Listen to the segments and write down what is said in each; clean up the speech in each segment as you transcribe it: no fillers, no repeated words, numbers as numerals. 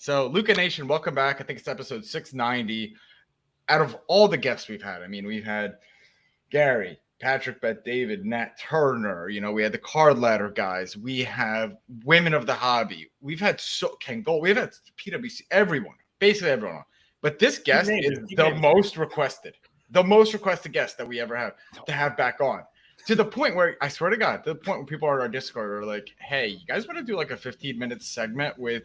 So, Luca Nation, welcome back. I think it's episode 690. Out of all the guests we've had, I mean, we've had Gary, Patrick, Bet David, Nat Turner. We had the card ladder guys. We have women of the hobby. We've had Ken Gold. We've had PWC. Everyone, basically everyone. But this guest is the most requested guest that we ever have to have back on. To the point where, I swear to God, to the point where people on our Discord are like, "Hey, you guys want to do like a 15-minute segment with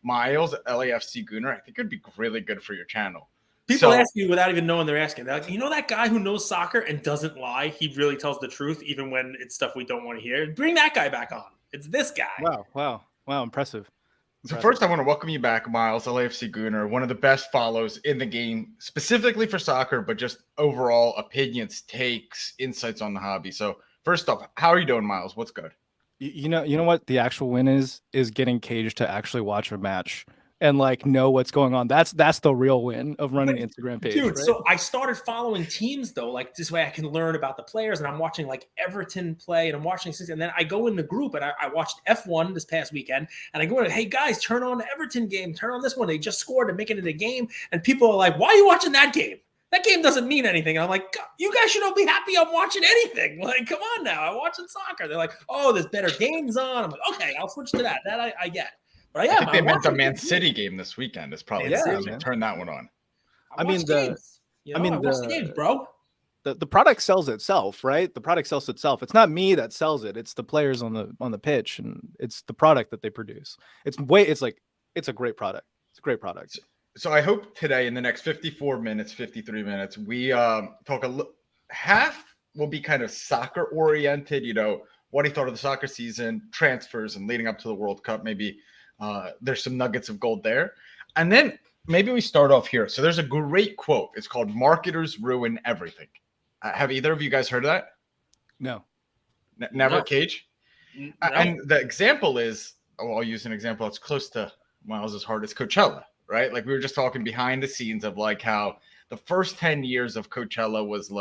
Miles, LAFC Gooner? I think it'd be really good for your channel." People ask you without even knowing they're asking. They're like, that guy who knows soccer and doesn't lie? He really tells the truth, even when it's stuff we don't want to hear. Bring that guy back on. It's this guy. Wow. Impressive. So first, I want to welcome you back, Miles, LAFC Gooner, one of the best follows in the game, specifically for soccer, but just overall opinions, takes, insights on the hobby. So first off, how are you doing, Miles? What's good? You know what the actual win is getting Cage to actually watch a match and know what's going on. That's the real win of running an Instagram page. Dude, right? So I started following teams though, this way I can learn about the players, and I'm watching Everton play, and I'm watching, and then I go in the group and I watched F1 this past weekend, and I go in, hey guys, turn on the Everton game, turn on this one. They just scored and make it into a game, and people are like, why are you watching that game? That game doesn't mean anything. And I'm like, you guys should all be happy I'm watching anything. Come on now, I'm watching soccer. They're like, oh, there's better games on. I'm like, okay, I'll switch to that. That I get. But I think they meant the Man City game this weekend. Is probably turn that one on. I watch the games, bro. The product sells itself, right? The product sells itself. It's not me that sells it. It's the players on the pitch, and it's the product that they produce. It's a great product. It's a great product. So I hope today, in the next 53 minutes, we talk half will be kind of soccer oriented. What he thought of the soccer season, transfers, and leading up to the World Cup. Maybe there's some nuggets of gold there. And then maybe we start off here. So there's a great quote. It's called "Marketers Ruin Everything." Have either of you guys heard of that? No. Never, no. Cage? No. And the example is, I'll use an example that's close to Miles' heart. It's Coachella, right? We were just talking behind the scenes of how the first 10 years of Coachella was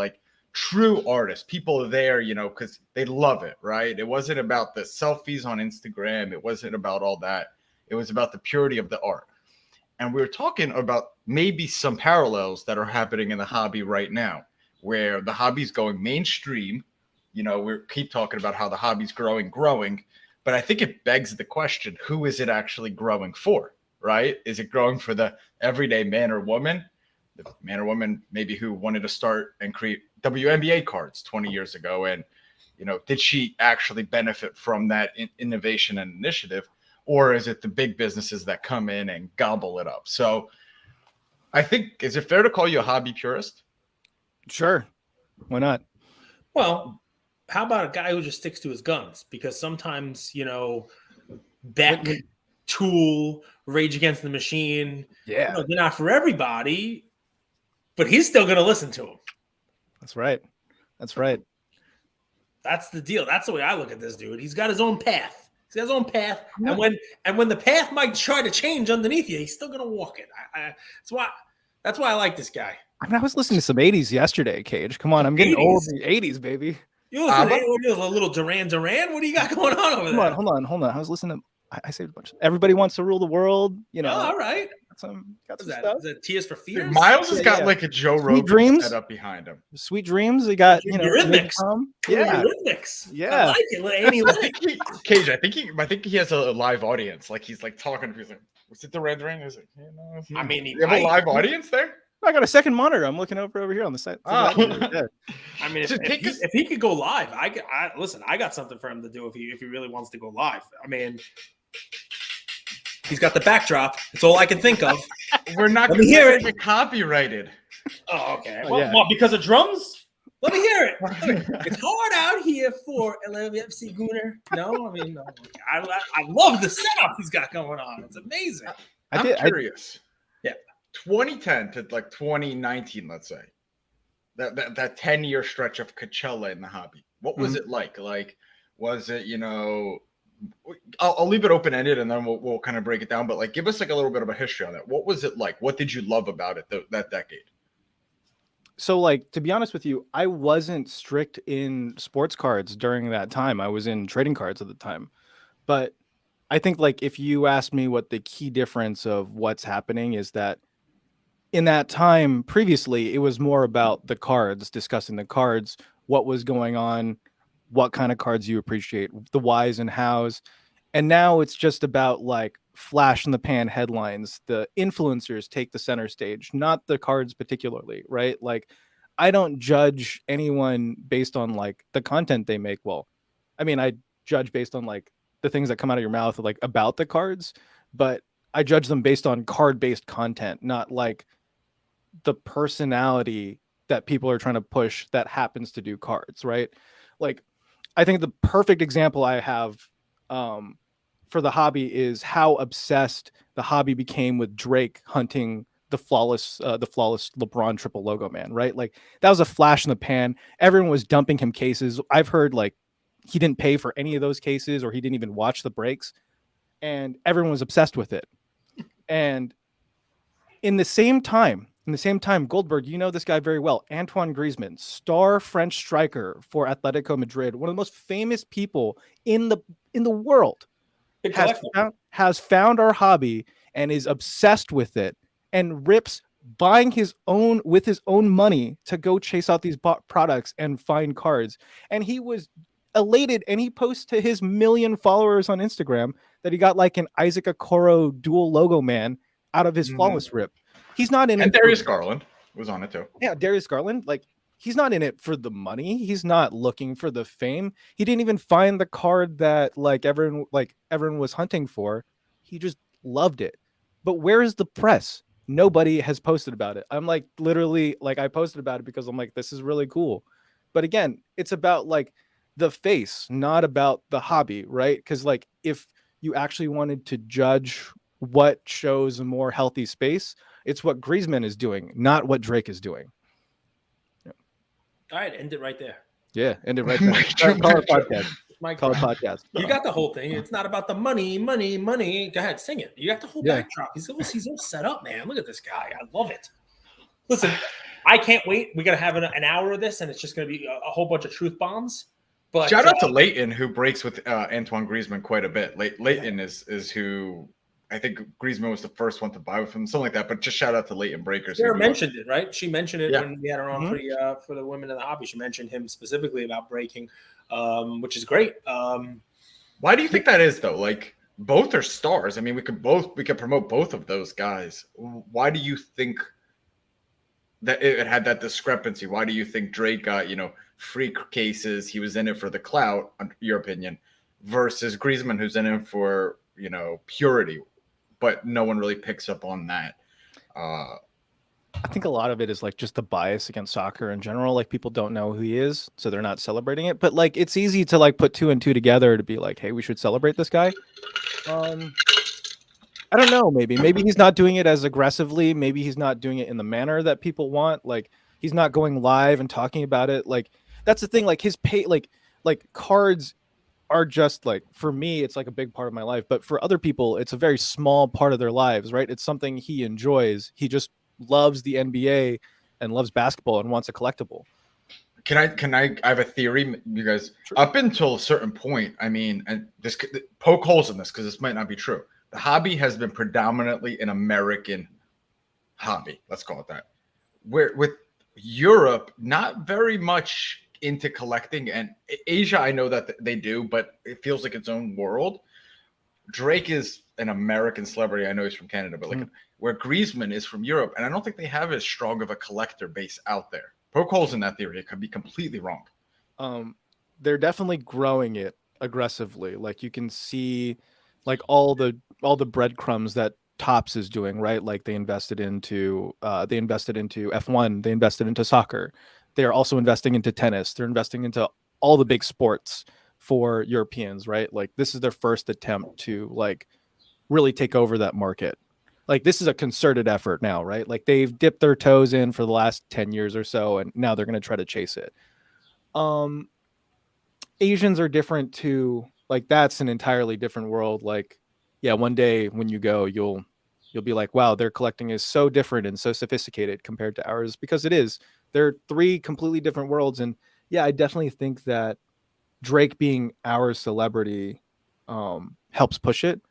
true artists. People are there, because they love it, right? It wasn't about the selfies on Instagram. It wasn't about all that. It was about the purity of the art. And we were talking about maybe some parallels that are happening in the hobby right now, where the hobby's going mainstream. We keep talking about how the hobby's growing, but I think it begs the question, who is it actually growing for, right? Is it growing for the everyday man or woman? The man or woman maybe who wanted to start and create WNBA cards 20 years ago. And, did she actually benefit from that innovation and initiative? Or is it the big businesses that come in and gobble it up? So I think, is it fair to call you a hobby purist? Sure. Why not? Well, how about a guy who just sticks to his guns? Because sometimes, Beck, Tool, Rage Against the Machine, they're not for everybody, but he's still going to listen to him. That's right. That's the deal. That's the way I look at this dude. He's got his own path. And when the path might try to change underneath you, he's still going to walk it. That's why I like this guy. I was listening to some 80s yesterday, Cage. Come on, I'm getting old in the 80s, baby. You listen to a little Duran Duran? What do you got going on over there? Hold on. I was listening to, I saved a bunch. Everybody Wants to Rule the World. Oh, all right. Got some Is stuff. that Tears for Fears? Miles has got a Joe Rogan set up behind him. Sweet Dreams. They got Eurythmics. Eurythmics. Yeah. I like it. Annie Cage, I think he has a live audience. He's talking. He's like, "Was it the Red Ring?" Is it? I mean, you have a live audience there. I got a second monitor. I'm looking over here on the side. I mean, if he could go live, listen. I got something for him to do if he really wants to go live. I mean, he's got the backdrop. It's all I can think of. We're not going to hear it copyrighted. Oh, okay. Well, because of drums? Let me hear it. It's hard out here for LAFC Gooner. No, I mean, no. I love the setup he's got going on. It's amazing. I'm curious. 2010 to 2019, let's say, that 10-year stretch of Coachella in the hobby. What was it like? Was it, I'll leave it open-ended and then we'll kind of break it down. But give us a little bit of a history on that. What was it like? What did you love about it that decade? So to be honest with you, I wasn't strict in sports cards during that time. I was in trading cards at the time, but I think like if you ask me what the key difference of what's happening is that in that time previously, it was more about the cards, discussing the cards, what was going on, what kind of cards you appreciate, the whys and hows. And now it's just about like flash in the pan headlines. The influencers take the center stage, not the cards particularly, right? Like I don't judge anyone based on like the content they make. Well, I mean, I judge based on like the things that come out of your mouth, like about the cards, but I judge them based on card based content, not like the personality that people are trying to push that happens to do cards, right? Like, I think the perfect example I have for the hobby is how obsessed the hobby became with Drake hunting the flawless LeBron triple logo man, right? Like that was a flash in the pan. Everyone was dumping him cases. I've heard like he didn't pay for any of those cases or he didn't even watch the breaks, and everyone was obsessed with it. And in the same time, Goldberg, you know this guy very well. Antoine Griezmann, star French striker for Atletico Madrid, one of the most famous people in the world, Big has collector. found our hobby and is obsessed with it and rips buying his own with his own money to go chase out these products and find cards. And he was elated, and he posts to his million followers on Instagram that he got like an Isaac Okoro dual logo man out of his flawless rip. He's not in And it. Darius Garland was on it too. Yeah, Darius Garland, like he's not in it for the money. He's not looking for the fame. He didn't even find the card that everyone was hunting for. He just loved it. But where is the press? Nobody has posted about it. I'm like literally like I posted about it because I'm like this is really cool. But again, it's about like the face, not about the hobby, right? Because like if you actually wanted to judge what shows a more healthy space, it's what Griezmann is doing, not what Drake is doing. All right, end it right there. Yeah, end it right there. Call it podcast. Mike Call it drop. podcast. You got the whole thing. It's not about the money, money, money. Go ahead, sing it. You got the whole backdrop. He's all set up, man. Look at this guy. I love it. Listen, I can't wait. We're gonna have an hour of this, and it's just gonna be a whole bunch of truth bombs. But shout out to Leighton, who breaks with Antoine Griezmann quite a bit. Leighton is who I think Griezmann was the first one to buy with him, something like that. But just shout out to Leighton Breakers. Sarah mentioned it, right? She mentioned it when we had her on for the women in the hobby. She mentioned him specifically about breaking, which is great. Why do you think that is, though? Like both are stars. I mean, we could promote both of those guys. Why do you think that it had that discrepancy? Why do you think Drake got free cases? He was in it for the clout, in your opinion, versus Griezmann, who's in it for purity. But no one really picks up on that. I think a lot of it is like just the bias against soccer in general. Like people don't know who he is, so they're not celebrating it. But like it's easy to like put two and two together to be like, hey, we should celebrate this guy. I don't know. Maybe he's not doing it as aggressively. Maybe he's not doing it in the manner that people want. Like he's not going live and talking about it. Like that's the thing. Like his like cards are just like, for me, it's like a big part of my life, but for other people, it's a very small part of their lives, right? It's something he enjoys. He just loves the NBA and loves basketball and wants a collectible. I have a theory, you guys. Sure. Up until a certain point, I mean, and this poke holes in this because this might not be true. The hobby has been predominantly an American hobby, let's call it that. Where with Europe, not very much into collecting, and Asia I know that they do, but it feels like its own world. Drake is an American celebrity. I know he's from Canada, but like where Griezmann is from Europe, and I don't think they have as strong of a collector base out there. Poke holes in that theory. It could be completely wrong. They're definitely growing it aggressively. Like you can see like all the breadcrumbs that Topps is doing, right? Like they invested into F1, they invested into soccer. They are also investing into tennis. They're investing into all the big sports for Europeans, right? Like this is their first attempt to like really take over that market. Like this is a concerted effort now, right? Like they've dipped their toes in for the last 10 years or so, and now they're going to try to chase it. Asians are different too. Like that's an entirely different world. Like, yeah, one day when you go, you'll be like, wow, their collecting is so different and so sophisticated compared to ours, because it is. They're three completely different worlds. And yeah, I definitely think that Drake being our celebrity helps push it.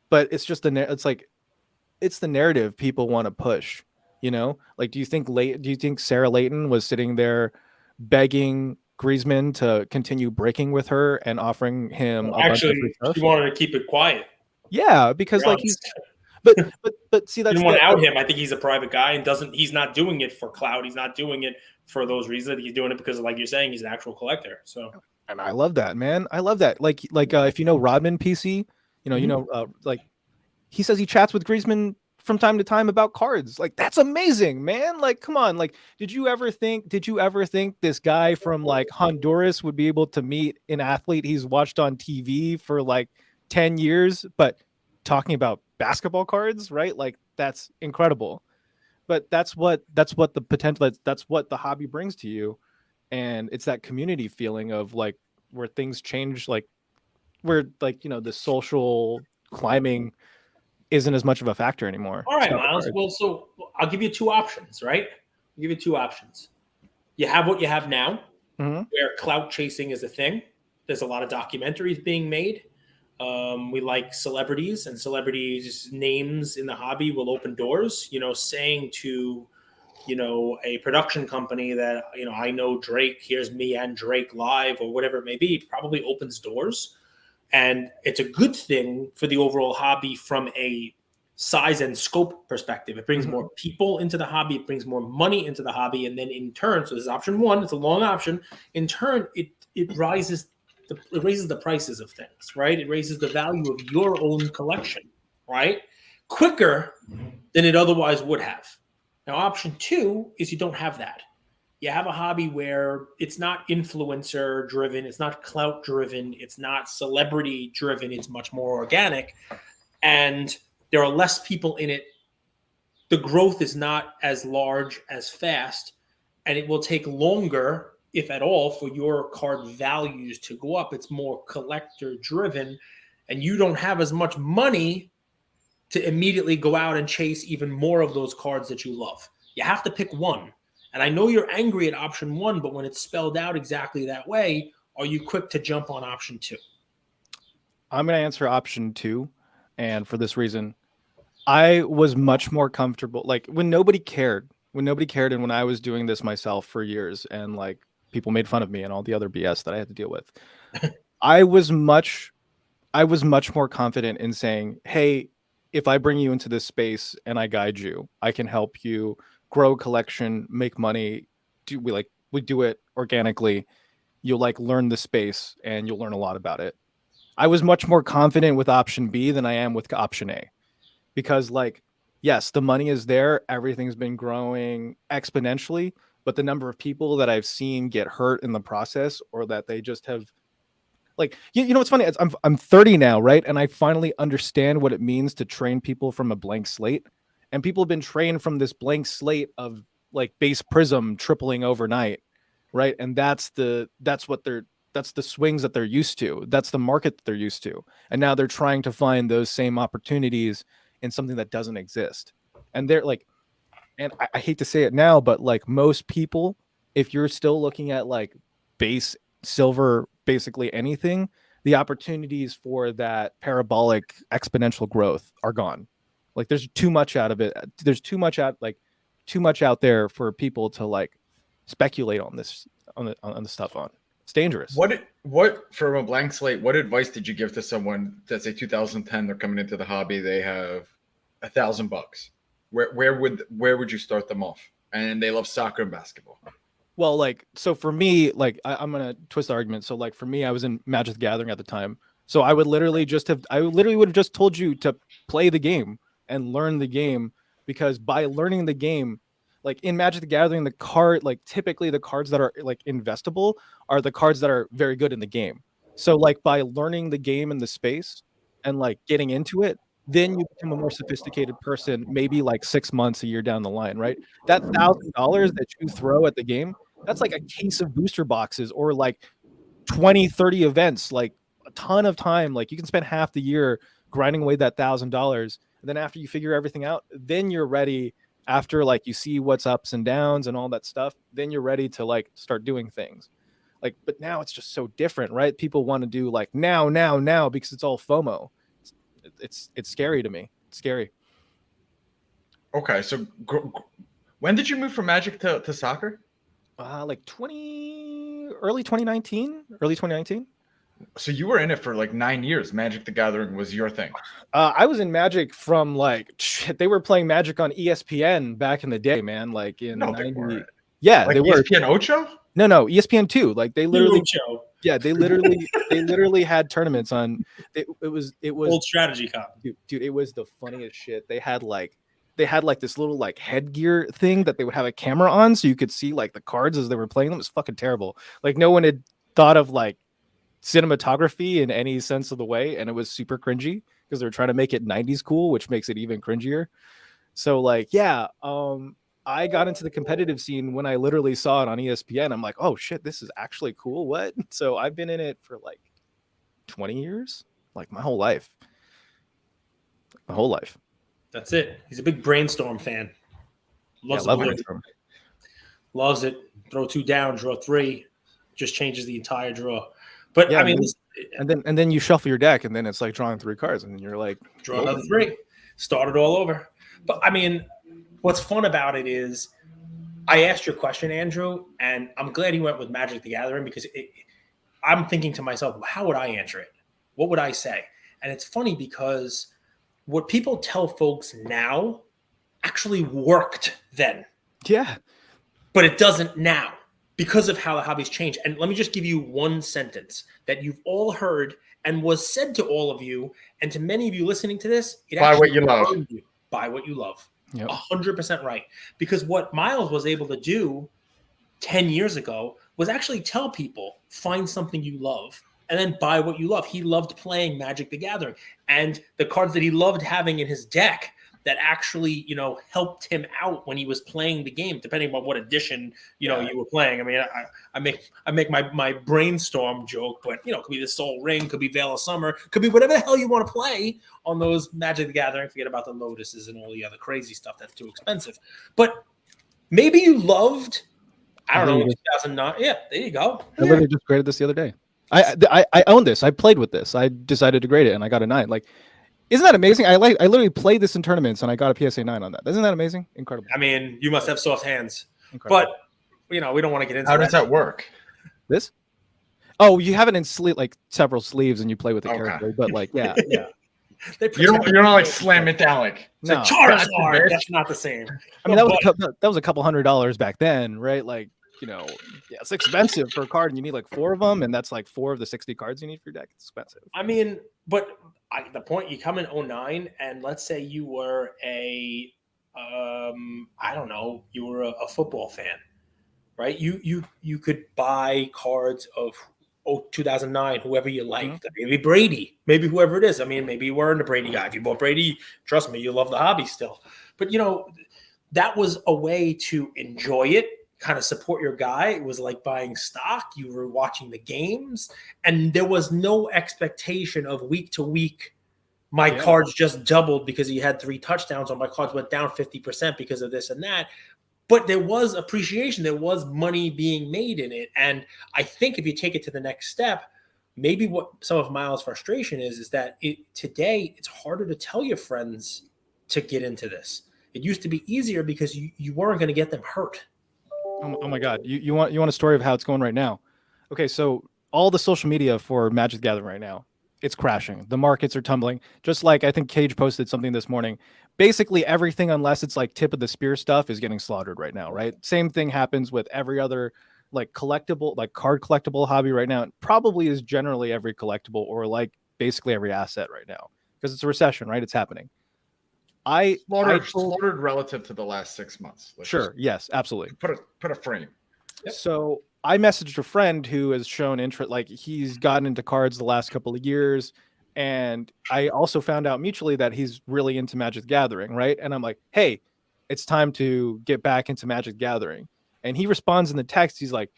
But it's just it's the narrative people want to push, you know? Like, do you think Sarah Layton was sitting there begging Griezmann to continue breaking with her and offering him a bunch of free Actually, stuff? she wanted to keep it quiet. Yeah, To because be like honest. but see, She that's didn't want the to out him. I think he's a private guy and he's not doing it for clout. He's not doing it for those reasons. He's doing it because, like you're saying, he's an actual collector. So, and I love that, man. I love that. Like if you know Rodman PC, like he says he chats with Griezmann from time to time about cards. Like, that's amazing, man. Like, come on. Like, did you ever think this guy from like Honduras would be able to meet an athlete he's watched on TV for like 10 years, but talking about basketball cards, right? Like, that's incredible. But that's what the potential, that's what the hobby brings to you. And it's that community feeling of like where things change, like where like, the social climbing isn't as much of a factor anymore. all right, Miles. Well, so I'll give you two options, right? I'll give you two options. You have what you have now, where clout chasing is a thing. There's a lot of documentaries being made. We like celebrities, and celebrities' names in the hobby will open doors. Saying to a production company that I know Drake. Here's me and Drake live, or whatever it may be. Probably opens doors, and it's a good thing for the overall hobby from a size and scope perspective. It brings more people into the hobby. It brings more money into the hobby, and then in turn, so this is option one. It's a long option. In turn, it raises the prices of things, right? It raises the value of your own collection, right? Quicker than it otherwise would have. Now, option two is you don't have that. You have a hobby where it's not influencer driven, it's not clout driven, it's not celebrity driven, it's much more organic, and there are less people in it. The growth is not as large, as fast, and it will take longer, if at all, for your card values to go up. It's more collector driven, and you don't have as much money to immediately go out and chase even more of those cards that you love. You have to pick one. And I know you're angry at option one, but when it's spelled out exactly that way, are you quick to jump on option two? I'm going to answer option two. And for this reason, I was much more comfortable. Like when nobody cared, and when I was doing this myself for years and like people made fun of me and all the other BS that I had to deal with, I was much more confident in saying, hey, if I bring you into this space and I guide you, I can help you grow a collection, make money. We do it organically. You'll like learn the space and you'll learn a lot about it. I was much more confident with option B than I am with option A, because like, yes, the money is there. Everything's been growing exponentially, but the number of people that I've seen get hurt in the process, or that they just have like, what's funny? I'm 30 now, right? And I finally understand what it means to train people from a blank slate. And people have been trained from this blank slate of like base prism tripling overnight, right? And that's the swings that they're used to. That's the market that they're used to. And now they're trying to find those same opportunities in something that doesn't exist. And they're like, and I hate to say it now, but like most people, if you're still looking at like base silver, basically anything, the opportunities for that parabolic exponential growth are gone. Like there's too much out of it. There's too much out there for people to like speculate on this, on the stuff on. It's dangerous. What from a blank slate, what advice did you give to someone that's a 2010, they're coming into the hobby, they have $1,000? Where would you start them off? And they love soccer and basketball. Well, like, so for me, like, I'm gonna twist the argument. So, like, for me, I was in Magic the Gathering at the time, so I would literally would have just told you to play the game and learn the game, because by learning the game, like in Magic the Gathering, typically the cards that are like investable are the cards that are very good in the game. So, like, by learning the game and the space and like getting into it, then you become a more sophisticated person, maybe like 6 months, a year down the line, right? That $1,000 that you throw at the game, that's like a case of booster boxes, or like 20, 30 events, like a ton of time. Like you can spend half the year grinding away that $1,000. And then after you figure everything out, then you're ready. After like you see what's ups and downs and all that stuff, then you're ready to like start doing things. Like, but now it's just so different, right? People want to do like now because it's all FOMO. It's scary to me. It's scary. Okay, so when did you move from Magic to soccer? Like early 2019. So you were in it for like 9 years. Magic the Gathering was your thing. I was in Magic from like shit, they were playing Magic on ESPN back in the day, man. Like in No, they 90. weren't. Yeah, Like they were. ESPN Ocho? No, ESPN2. Like they literally, Show. yeah, they literally had tournaments on. It was Old strategy cop. dude, it was the funniest shit. They had like this little like headgear thing that they would have a camera on, so you could see like the cards as they were playing them. It was fucking terrible. Like no one had thought of like cinematography in any sense of the way, and it was super cringy because they're trying to make it 90s cool, which makes it even cringier. So like, yeah, I got into the competitive scene when I literally saw it on ESPN. I'm like, oh shit, this is actually cool. What? So I've been in it for like 20 years, like my whole life. My whole life. That's it. He's a big Brainstorm fan. Loves Yeah, love it. Brainstorm. Loves it. Throw 2 down, draw 3. Just changes the entire draw. But Yeah, I mean, and then you shuffle your deck, and then it's like drawing 3 cards, and you're like, draw another 3. Start it all over. But I mean, what's fun about it is I asked your question, Andrew, and I'm glad you went with Magic the Gathering because I'm thinking to myself, how would I answer it? What would I say? And it's funny because what people tell folks now actually worked then. Yeah. But it doesn't now because of how the hobby's changed. And let me just give you one sentence that you've all heard and was said to all of you and to many of you listening to this. Buy what you love. Buy what you love. Yep. 100% right. Because what Miles was able to do 10 years ago was actually tell people, find something you love and then buy what you love. He loved playing Magic the Gathering. And the cards that he loved having in his deck that actually, helped him out when he was playing the game, depending on what edition, you were playing. I mean, I make my Brainstorm joke, but, it could be the Soul Ring, could be Veil of Summer, could be whatever the hell you want to play on those Magic the Gathering. Forget about the Lotuses and all the other crazy stuff that's too expensive. But maybe you loved, I don't know, 2009. Yeah, there you go. I literally just graded this the other day. I own this. I played with this. I decided to grade it, and I got a 9. Like, isn't that amazing? I literally played this in tournaments, and I got a PSA 9 on that. Isn't that amazing? Incredible. I mean, you must have soft hands. Incredible. But, we don't want to get into How does that work? This? Oh, you have it in like several sleeves, and you play with the character. But like, yeah. You don't like slam it down like No. Charizard. That's not the same. I mean, that was a couple $100 back then, right? Like, it's expensive for a card, and you need like 4 of them, and that's like 4 of the 60 cards you need for your deck. It's expensive. I mean, but the point, you come in 09, and let's say you were a football fan, right? You could buy cards of 2009, whoever you like. Mm-hmm. Maybe Brady, maybe whoever it is. I mean, maybe you weren't a Brady guy. If you bought Brady, trust me, you love the hobby still. But, that was a way to enjoy it, kind of support your guy. It was like buying stock. You were watching the games, and there was no expectation of week to week. My cards just doubled because he had 3 touchdowns, or my cards went down 50% because of this and that. But there was appreciation. There was money being made in it. And I think if you take it to the next step, maybe what some of Miles' frustration is that today it's harder to tell your friends to get into this. It used to be easier because you weren't going to get them hurt. Oh my God. You want a story of how it's going right now? Okay, so all the social media for Magic the Gathering right now, it's crashing. The markets are tumbling. Just like I think Cage posted something this morning. Basically everything, unless it's like tip of the spear stuff, is getting slaughtered right now, right? Same thing happens with every other like collectible, like card collectible hobby right now. It probably is generally every collectible or like basically every asset right now because it's a recession, right? It's happening. Slaughtered relative to the last 6 months. Sure. Yes, absolutely. Put a frame. Yep. So I messaged a friend who has shown interest, like he's gotten into cards the last couple of years. And I also found out mutually that he's really into Magic the Gathering, right? And I'm like, hey, it's time to get back into Magic the Gathering. And he responds in the text. He's like,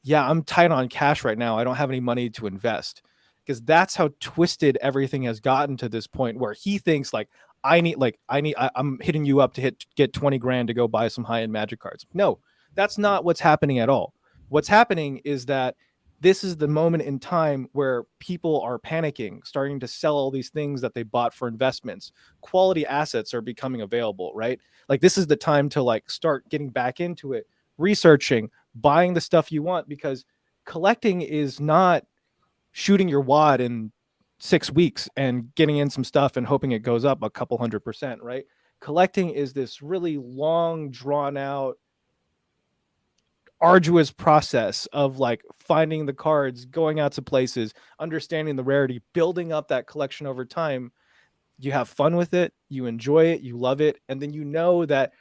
yeah, I'm tight on cash right now. I don't have any money to invest. Because that's how twisted everything has gotten to this point where he thinks like, I'm hitting you up to get 20 grand to go buy some high-end Magic cards. No, that's not what's happening at all. What's happening is that this is the moment in time where people are panicking, starting to sell all these things that they bought for investments. Quality assets are becoming available, right? Like this is the time to like start getting back into it, researching, buying the stuff you want, because collecting is not shooting your wad in 6 weeks and getting in some stuff and hoping it goes up a couple 100%, right? Collecting is this really long, drawn out, arduous process of like finding the cards, going out to places, understanding the rarity, building up that collection over time. You have fun with it, you enjoy it, you love it, and then you know that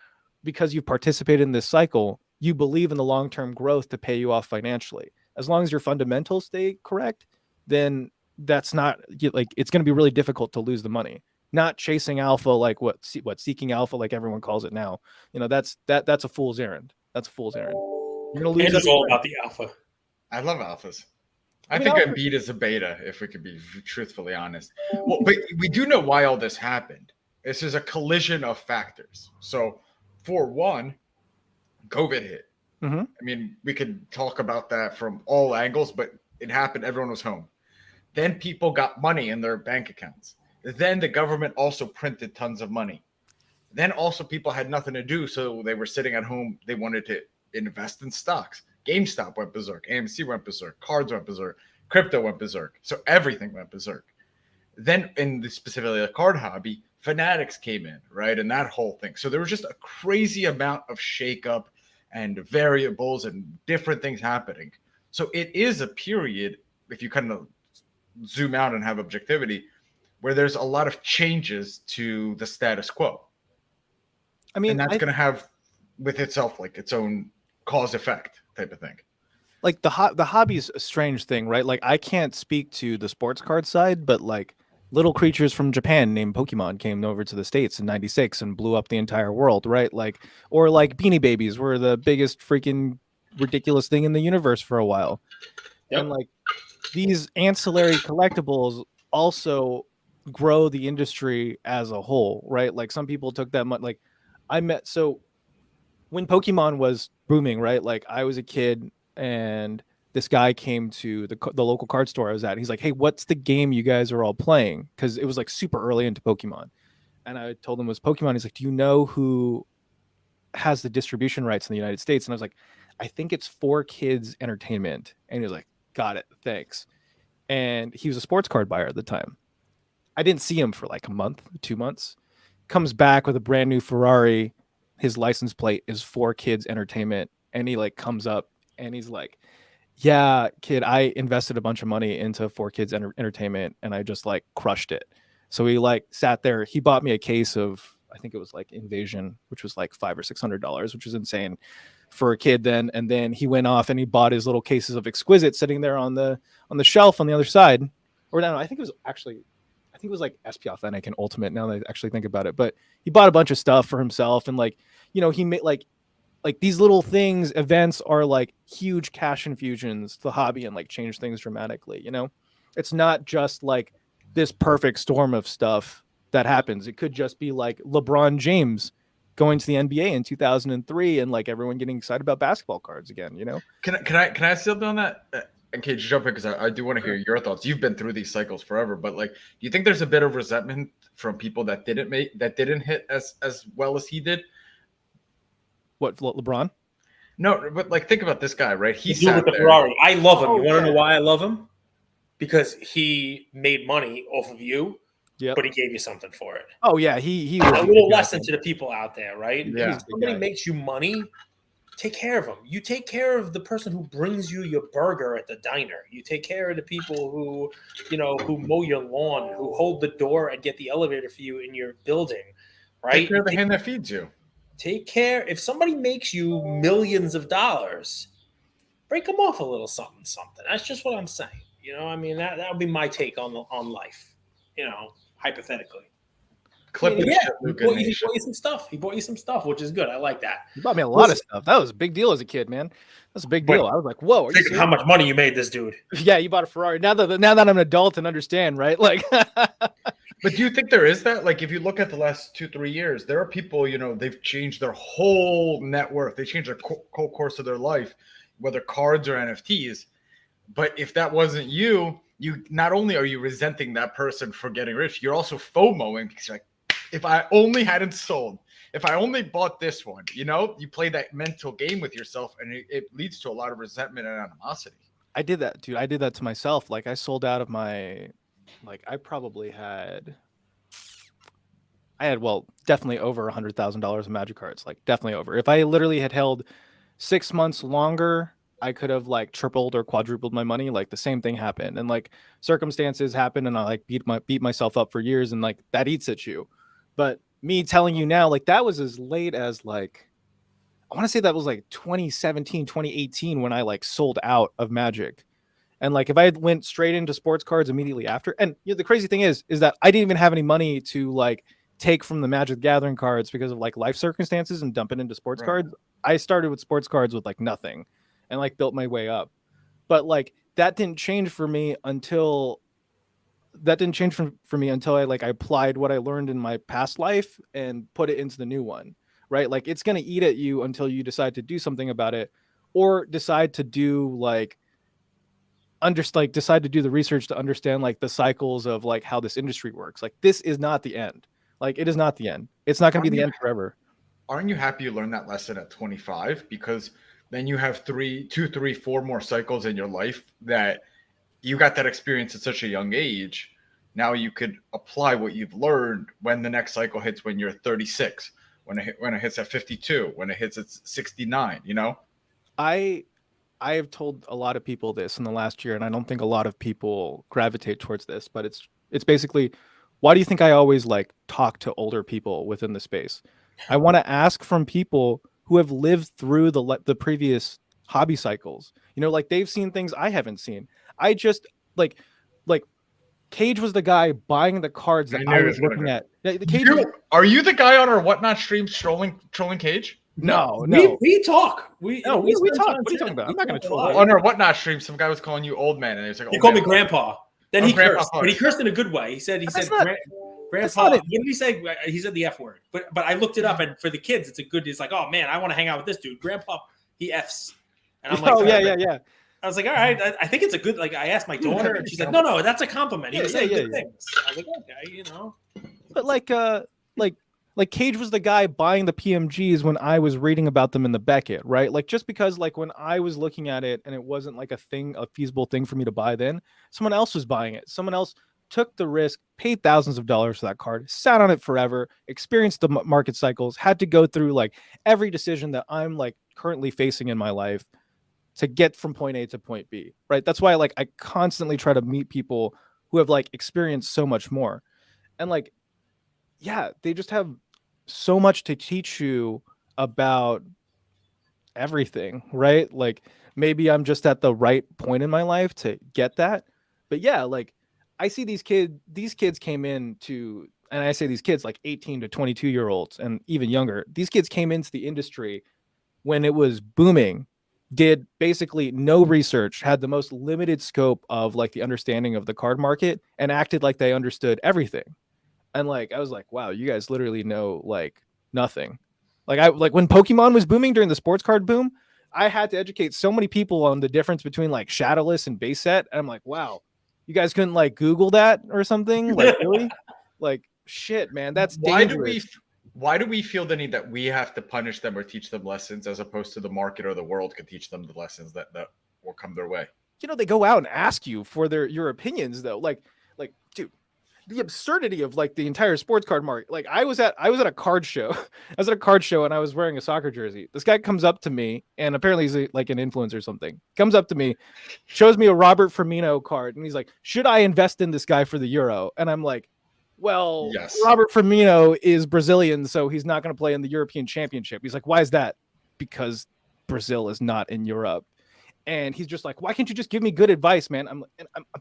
because you participate in this cycle, you believe in the long-term growth to pay you off financially. As long as your fundamentals stay correct, then that's not like it's going to be really difficult to lose the money. Not chasing alpha like what seeking alpha like everyone calls it now. That's a fool's errand. That's a fool's errand. You're gonna lose. And it's all about the alpha. I love alphas. I think Embiid is a beta, if we could be truthfully honest. Well, but we do know why all this happened. This is a collision of factors. So, for one, COVID hit. Mm-hmm. I mean, we could talk about that from all angles, but it happened. Everyone was home. Then people got money in their bank accounts. Then the government also printed tons of money. Then also people had nothing to do, so they were sitting at home. They wanted to invest in stocks. GameStop went berserk. AMC went berserk. Cards went berserk. Crypto went berserk. So everything went berserk. Then in specifically the card hobby, Fanatics came in, right? And that whole thing. So there was just a crazy amount of shakeup and variables and different things happening. So it is a period, if you kind of zoom out and have objectivity, where there's a lot of changes to the status quo. I mean, and that's going to have with itself like its own cause effect type of thing. Like the hobby's a strange thing, right? Like I can't speak to the sports card side, but like little creatures from Japan named Pokemon came over to the States in '96 and blew up the entire world, right? Like, or like Beanie Babies were the biggest freaking ridiculous thing in the universe for a while. Yep. And like these ancillary collectibles also grow the industry as a whole, right? Like some people took that much. Like so when Pokemon was booming, right? Like I was a kid and this guy came to the local card store I was at. He's like, "Hey, what's the game you guys are all playing?" Because it was like super early into Pokemon. And I told him it was Pokemon. He's like, "Do you know who has the distribution rights in the United States?" And I was like, "I think it's 4Kids Entertainment." And he was like, "Got it, thanks." And he was a sports card buyer at the time. I didn't see him for like a month, 2 months. Comes back with a brand new Ferrari. His license plate is 4Kids Entertainment. And he like comes up and he's like, "Yeah, kid, I invested a bunch of money into 4Kids Entertainment and I just like crushed it." So he like sat there. He bought me a case of, I think it was like Invasion, which was like $500 or $600, which was insane for a kid then. And then he went off and he bought his little cases of Exquisite sitting there on the shelf on the other side. Or no, I think it was like SP Authentic and Ultimate now that I actually think about it. But he bought a bunch of stuff for himself and like, he made like these little things, events are like huge cash infusions to the hobby and like change things dramatically. It's not just like this perfect storm of stuff that happens. It could just be like LeBron James going to the NBA in 2003 and like everyone getting excited about basketball cards again. Can I still be on that? And Cage, jump in because I do want to hear your thoughts. You've been through these cycles forever, but like, do you think there's a bit of resentment from people that didn't hit as well as he did? What, LeBron? No, but like think about this guy, right? He sat with the Ferrari. I love him. You want to know why I love him? Because he made money off of you, but he gave you something for it. Oh yeah, he a little lesson to the people out there, right? Yeah. If somebody makes you money, take care of them. You take care of the person who brings you your burger at the diner. You take care of the people who, who mow your lawn, who hold the door and get the elevator for you in your building, right? Take care of the hand that feeds you. Take care. If somebody makes you millions of dollars, break them off a little something. That's just what I'm saying. I mean, that would be my take on life, hypothetically. He bought you some stuff. He bought you some stuff, which is good. I like that. He bought me a lot of stuff. That was a big deal as a kid, man. That's a big deal. I was like, whoa. Think of how much money you made this dude. Yeah, you bought a Ferrari. Now that I'm an adult and understand, right? Like, but do you think there is that? Like, if you look at the last 2-3 years, there are people, they've changed their whole net worth. They changed their whole course of their life, whether cards or NFTs. But if that wasn't you, you not only are you resenting that person for getting rich, you're also FOMOing because you're like, if I only hadn't sold, if I only bought this one, you know, you play that mental game with yourself, and it leads to a lot of resentment and animosity. I did that, dude. I did that to myself. Like I sold out of my, like I probably had, well, definitely over $100,000 in Magic cards. Like definitely over. If I literally had held 6 months longer, I could have like tripled or quadrupled my money. Like the same thing happened, and like circumstances happen, and I like beat myself up for years, and like that eats at you. But me telling you now, like that was as late as like I want to say that was like 2017, 2018 when I like sold out of Magic. And like if I had went straight into sports cards immediately after, and you know, the crazy thing is that I didn't even have any money to like take from the Magic the Gathering cards because of like life circumstances and dump it into sports cards. I started with sports cards with like nothing and like built my way up. But like that didn't change for me until I applied what I learned in my past life and put it into the new one. Right? Like it's going to eat at you until you decide to do something about it, or decide to do decide to do the research to understand like the cycles of like how this industry works. Like this is not the end. Like it is not the end. It's not going to be the end forever. Aren't you happy you learned that lesson at 25? Because then you have 3, 2, 3, 4 more cycles in your life that you got that experience at such a young age. Now you could apply what you've learned when the next cycle hits, when you're 36, when it hits at 52, when it hits at 69, you know? I have told a lot of people this in the last year, and I don't think a lot of people gravitate towards this, but it's basically, why do you think I always like talk to older people within the space? I want to ask from people who have lived through the previous hobby cycles. You know, like they've seen things I haven't seen. I just like Cage was the guy buying the cards that I was looking at. The Cage are you the guy on our Whatnot stream trolling Cage? No. We talk. We talk. What are you talking about? I'm not going to troll. On our Whatnot stream, some guy was calling you old man, and he was like, he called me grandpa. Then he Grandpa cursed, but he cursed in a good way. He said, grandpa. What did he say? He said the F word. But I looked it up, and for the kids, it's like, oh man, I want to hang out with this dude, grandpa. He Fs. And I'm like, oh yeah. I was like, all right, I think it's a good, like, I asked my daughter, and she's like, no, that's a compliment. He was saying good things. I was like, okay, you know. But like Cage was the guy buying the PMGs when I was reading about them in the Beckett, right? Like just because like when I was looking at it and it wasn't like a feasible thing for me to buy then, someone else was buying it. Someone else took the risk, paid thousands of dollars for that card, sat on it forever, experienced the market cycles, had to go through like every decision that I'm like currently facing in my life to get from point A to point B, right? That's why like I constantly try to meet people who have like experienced so much more. And like, yeah, they just have so much to teach you about everything, right? Like maybe I'm just at the right point in my life to get that. But yeah, like I see these kids came in to, and I say these kids like 18 to 22-year-olds and even younger. These kids came into the industry when it was booming, did basically no research, had the most limited scope of like the understanding of the card market, and acted like they understood everything. And like I was like, wow, you guys literally know like nothing. Like when Pokemon was booming during the sports card boom, I had to educate so many people on the difference between like shadowless and base set. And I'm like, wow, you guys couldn't like Google that or something? Like really? Like shit, man, that's dangerous. Why do we feel the need that we have to punish them or teach them lessons as opposed to the market or the world could teach them the lessons that will come their way? You know, they go out and ask you for your opinions though. Like, dude, the absurdity of like the entire sports card market. Like I was at a card show. I was at a card show and I was wearing a soccer jersey. This guy comes up to me, and apparently he's like an influencer or something. Comes up to me, shows me a Robert Firmino card, and he's like, "Should I invest in this guy for the Euro?" And I'm like, well, yes. Robert Firmino is Brazilian, so he's not going to play in the European Championship. He's like, why is that? Because Brazil is not in Europe. And he's just like, why can't you just give me good advice, man? I'm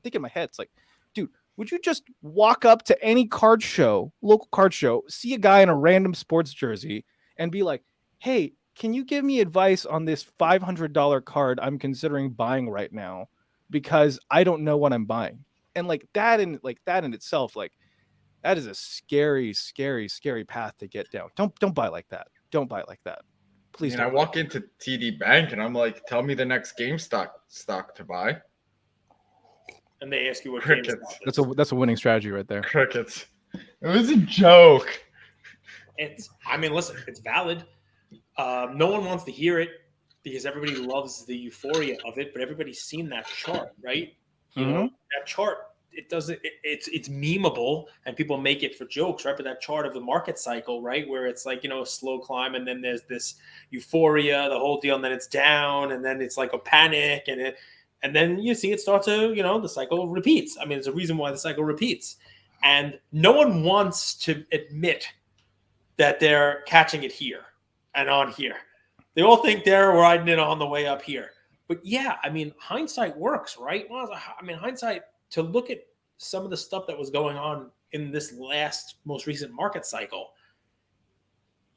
thinking in my head, it's like, dude, would you just walk up to any card show, local card show, see a guy in a random sports jersey and be like, hey, can you give me advice on this $500 card I'm considering buying right now? Because I don't know what I'm buying. And like that in itself, like, that is a scary, scary, scary path to get down. Don't buy like that. Don't buy like that. Please. I walk into TD Bank and I'm like, tell me the next GameStop stock to buy. and they ask you what game Crickets. is that. That's a winning strategy right there. Crickets. It was a joke. I mean, listen, it's valid. No one wants to hear it because everybody loves the euphoria of it, but everybody's seen that chart, right? You know, that chart, it's memeable and people make it for jokes, right? But that chart of the market cycle, right? Where it's like, a slow climb and then there's this euphoria, the whole deal, and then it's down and then it's like a panic and then you see it start to, the cycle repeats. I mean, there's a reason why the cycle repeats. And no one wants to admit that they're catching it here and on here. They all think they're riding it on the way up here. But yeah, I mean, hindsight works, right? Well, I mean, hindsight, to look at some of the stuff that was going on in this most recent market cycle,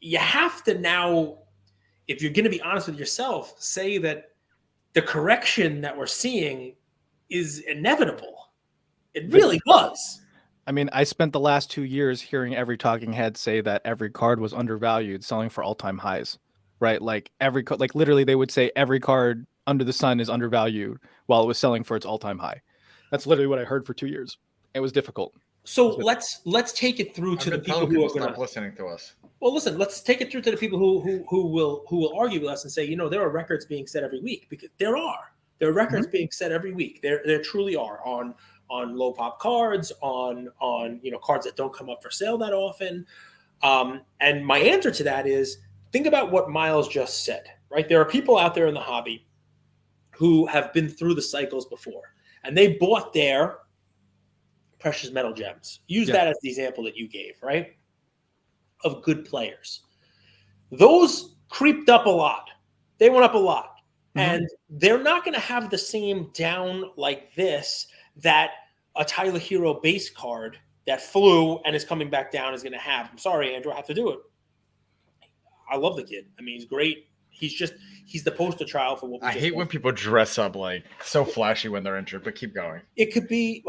you have to now, if you're going to be honest with yourself, say that the correction that we're seeing is inevitable. It really was. I mean, I spent the last 2 years hearing every talking head say that every card was undervalued, selling for all-time highs, right? Like literally they would say every card under the sun is undervalued while it was selling for its all-time high. That's literally what I heard for 2 years. It was difficult. So let's take it through to the people who are going to listening to us. Well, listen, let's take it through to the people who will argue with us and say, there are records being set every week, because there are records being set every week. There truly are on low pop cards, on cards that don't come up for sale that often. And my answer to that is, think about what Miles just said, right? There are people out there in the hobby who have been through the cycles before, and they bought their precious metal gems. Use that as the example that you gave, right? Of good players. Those creeped up a lot. They went up a lot. And they're not going to have the same down like this that a Tyler Hero base card that flew and is coming back down is going to have. I'm sorry, Andrew, I have to do it. I love the kid. I mean, he's great. He's the poster child for what we I hate when people dress up like so flashy when they're injured, but keep going. It could be,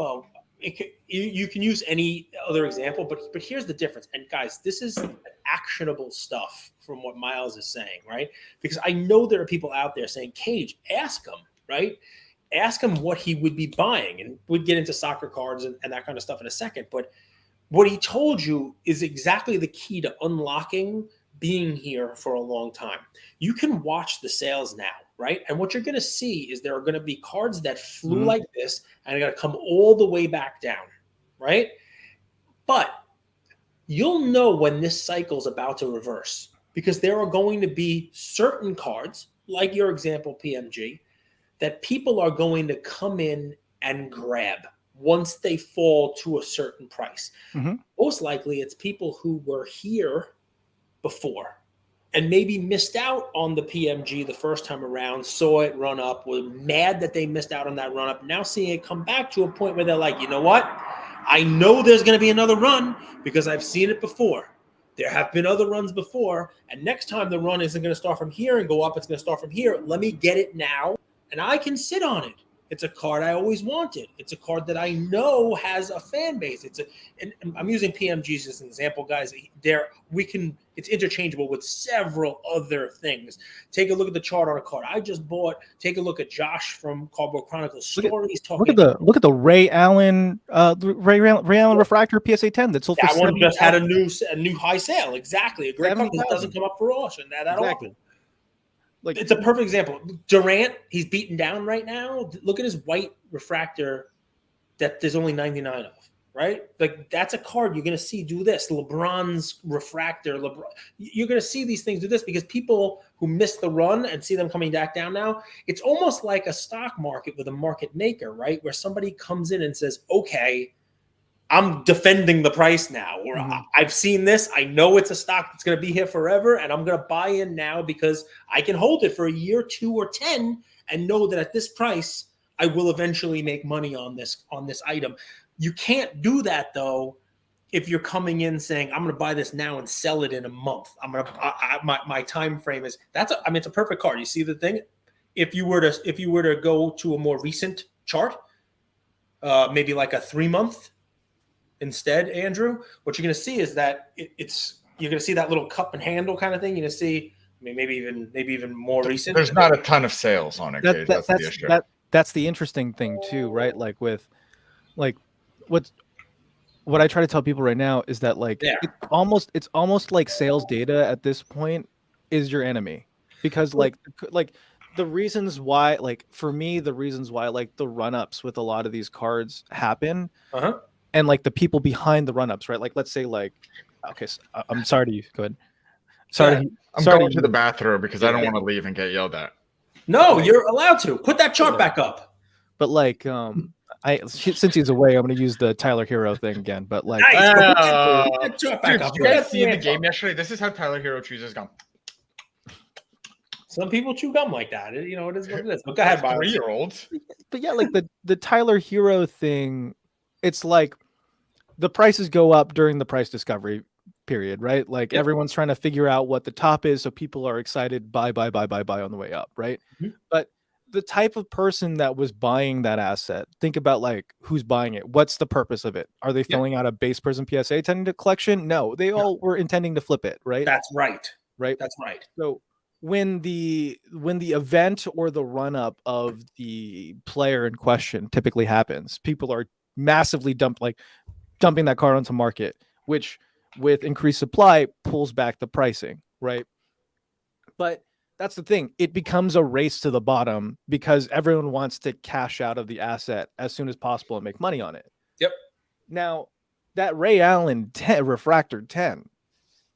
you can use any other example, but here's the difference. And guys, this is actionable stuff from what Miles is saying, right? Because I know there are people out there saying, Cage, ask him, right? Ask him what he would be buying. And we'd get into soccer cards and that kind of stuff in a second. But what he told you is exactly the key to unlocking being here for a long time. You can watch the sales now, right? And what you're going to see is there are going to be cards that flew like this and are going to come all the way back down, right? But you'll know when this cycle is about to reverse, because there are going to be certain cards, like your example, PMG, that people are going to come in and grab once they fall to a certain price. Most likely it's people who were here before and maybe missed out on the PMG the first time around, saw it run up, were mad that they missed out on that run up, now seeing it come back to a point where they're like, you know what? I know there's going to be another run because I've seen it before. There have been other runs before, and next time the run isn't going to start from here and go up, it's going to start from here. Let me get it now, and I can sit on it. It's a card I always wanted. It's a card that I know has a fan base. And I'm using PMGs as an example, guys. It's interchangeable with several other things. Take a look at the chart on a card I just bought. Take a look at Josh from Cardboard Chronicles Stories. Look at the Ray Allen refractor PSA 10 that sold for that one just had a new high sale. Exactly, a great card that doesn't come up for auction that often. Like, it's a perfect example. Durant, he's beaten down right now. Look at his white refractor that there's only 99 of, right? Like, that's a card you're going to see do this. LeBron's refractor. You're going to see these things do this because people who miss the run and see them coming back down now, it's almost like a stock market with a market maker, right? Where somebody comes in and says, okay, I'm defending the price now, or I've seen this. I know it's a stock that's going to be here forever, and I'm going to buy in now because I can hold it for a year, 2 or 10, and know that at this price, I will eventually make money on this item. You can't do that though if you're coming in saying, I'm going to buy this now and sell it in a month. My time frame is it's a perfect card. You see the thing? If you were to go to a more recent chart, maybe like a 3-month. Instead, Andrew, what you're going to see is that you're going to see that little cup and handle kind of thing. You're going to see, maybe even more recent. There's not a ton of sales on it. That's the issue. That's the interesting thing too, right? Like with like what I try to tell people right now is that like There. it's almost like sales data at this point is your enemy, because like the reasons why, like for me, the reasons why like the run-ups with a lot of these cards happen, Uh-huh. and like the people behind the run-ups, right? Like let's say like, okay, so, I'm sorry to you. Go ahead. Go ahead. I'm Sorry going to to the you. bathroom because I don't want to leave and get yelled at. No, you're allowed to. Put that chart back up. But like since he's away, I'm gonna use the Tyler Hero thing again. But like, Nice. Put that chart back Dude, up. did you Put guys that see the lamp game up. yesterday? This is how Tyler Hero chooses gum. Some people chew gum like that. You know, it is what it is. But go ahead, Byron. 3-year-olds. but yeah, like the Tyler Hero thing, it's like the prices go up during the price discovery period, right? Like Yep. everyone's trying to figure out what the top is, so people are excited, buy on the way up, right? Mhm. But the type of person that was buying that asset, think about like who's buying it. What's the purpose of it? Are they filling out a base Prism PSA intending to collection? No, they all were intending to flip it, right? That's right. Right. That's right. So when the event or the run up of the player in question typically happens, people are massively dumping that card onto market, which with increased supply pulls back the pricing, right? But that's the thing. It becomes a race to the bottom because everyone wants to cash out of the asset as soon as possible and make money on it. Yep. Now, that Ray Allen 10, Refractor 10,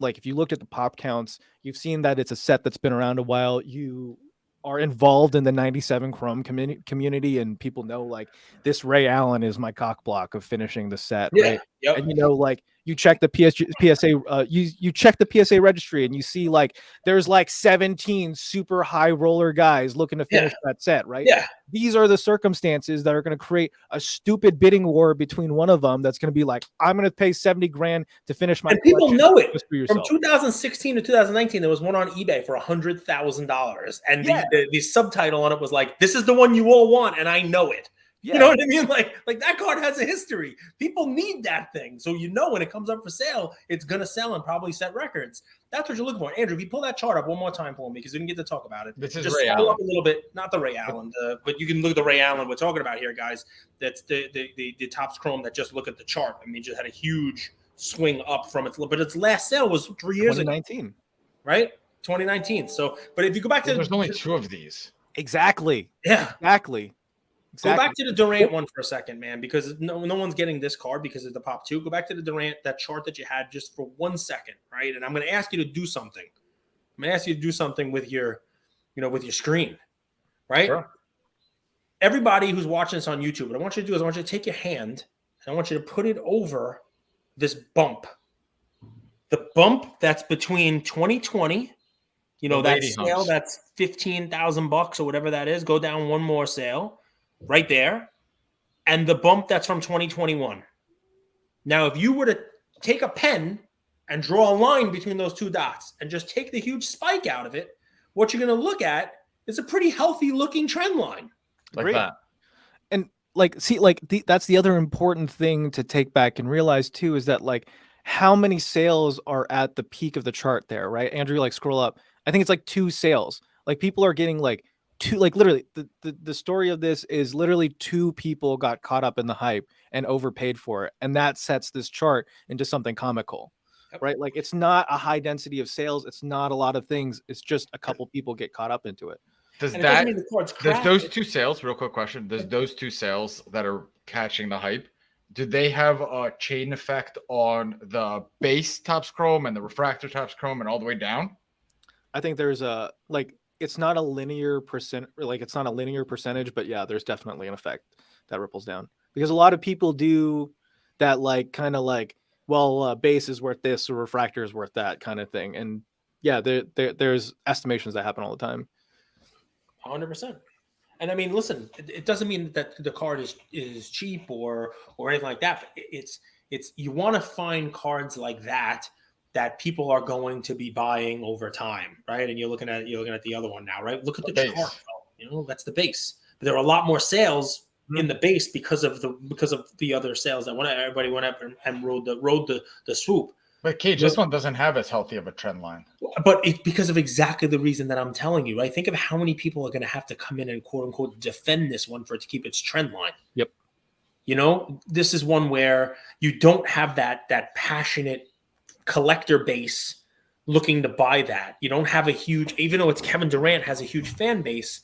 like if you looked at the pop counts, you've seen that it's a set that's been around a while. You are involved in the 97 Chrome community, and people know like this Ray Allen is my cock block of finishing the set, Yeah. right? Yep. And you know, like you check the PSA, you check the PSA registry, and you see like there's like 17 super high roller guys looking to finish that set, right? Yeah. These are the circumstances that are going to create a stupid bidding war between one of them. That's going to be like, I'm going to pay 70 grand to finish my. And people know it. Just for From yourself. 2016 to 2019, there was one on eBay for $100,000, and the subtitle on it was like, "This is the one you all want, and I know it." Yeah. You know what I mean? Like that card has a history. People need that thing, so you know when it comes up for sale, it's gonna sell and probably set records. That's what you're looking for, Andrew. If you pull that chart up one more time for me, because we didn't get to talk about it. This is just Ray scroll Allen. up a little bit, not the Ray Allen, but you can look at the Ray Allen we're talking about here, guys. That's the Topps Chrome that just look at the chart. I mean, just had a huge swing up from its last sale was 3 years ago, 2019, right? 2019. So, but if you go back to There's only 2 of these. exactly. Go back to the Durant one for a second, man, because no one's getting this card because of the pop 2. Go back to the Durant, that chart that you had just for 1 second, right? And I'm going to ask you to do something. I'm going to ask you to do something with your, with your screen, right? Sure. Everybody who's watching this on YouTube, what I want you to do is I want you to take your hand and I want you to put it over this bump. The bump that's between 2020, that sale humps. that's $15,000 or whatever that is, go down one more sale right there, and the bump that's from 2021. Now, if you were to take a pen and draw a line between those 2 dots and just take the huge spike out of it, what you're going to look at is a pretty healthy looking trend line. Like Great. that. And like, see, like that's the other important thing to take back and realize too, is that like how many sales are at the peak of the chart there, right? Andrew, like scroll up. I think it's like 2 sales. Like people are getting like 2, like literally the story of this is literally 2 people got caught up in the hype and overpaid for it. And that sets this chart into something comical, right? Like it's not a high density of sales. It's not a lot of things. It's just a couple people get caught up into it. Does Does those 2 sales, real quick question, does those 2 sales that are catching the hype, do they have a chain effect on the base Topps Chrome and the refractor Topps Chrome and all the way down? I think there's a, like, it's not a linear percentage, but yeah, there's definitely an effect that ripples down, because a lot of people do that, like, kind of like, well, base is worth this or refractor is worth that kind of thing. And yeah, there's estimations that happen all the time. 100%. And I mean, listen, it doesn't mean that the card is cheap or anything like that. But it's you want to find cards like that people are going to be buying over time, right? And you're looking at the other one now, right? Look at the chart. That's the base. But there are a lot more sales in the base because of the other sales that everybody went up and rode the swoop. But Cage, this one doesn't have as healthy of a trend line. But it's because of exactly the reason that I'm telling you, right? Think of how many people are going to have to come in and quote unquote defend this one for it to keep its trend line. Yep. You know, this is one where you don't have that passionate collector base looking to buy that. You don't have a huge, even though it's Kevin Durant has a huge fan base,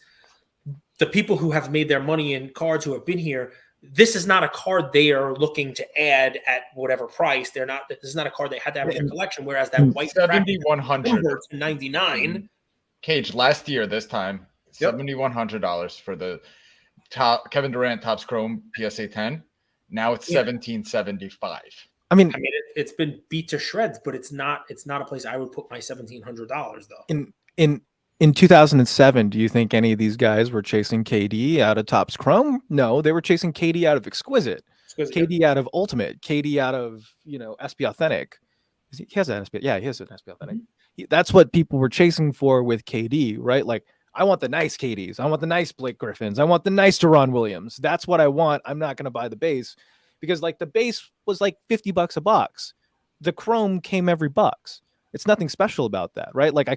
the people who have made their money in cards who have been here, this is not a card they are looking to add at whatever price. They're not. This is not a card they had to have in their collection. Whereas that white 7,100 to 99 Cage last year, this time $7,100 for the top Kevin Durant Topps Chrome PSA 10. Now it's $1,775. I mean, it's been beat to shreds, but it's not a place I would put my $1,700 though. In 2007, do you think any of these guys were chasing KD out of Topps Chrome? No, they were chasing KD out of Exquisite, KD out of Ultimate, KD out of, SP Authentic. He has an SP. Yeah, he has an SP Authentic. That's what people were chasing for with KD, right? Like, I want the nice KDs. I want the nice Blake Griffins. I want the nice Deron Williams. That's what I want. I'm not going to buy the base because like the base was like $50 a box. The Chrome came every bucks. It's nothing special about that, right? Like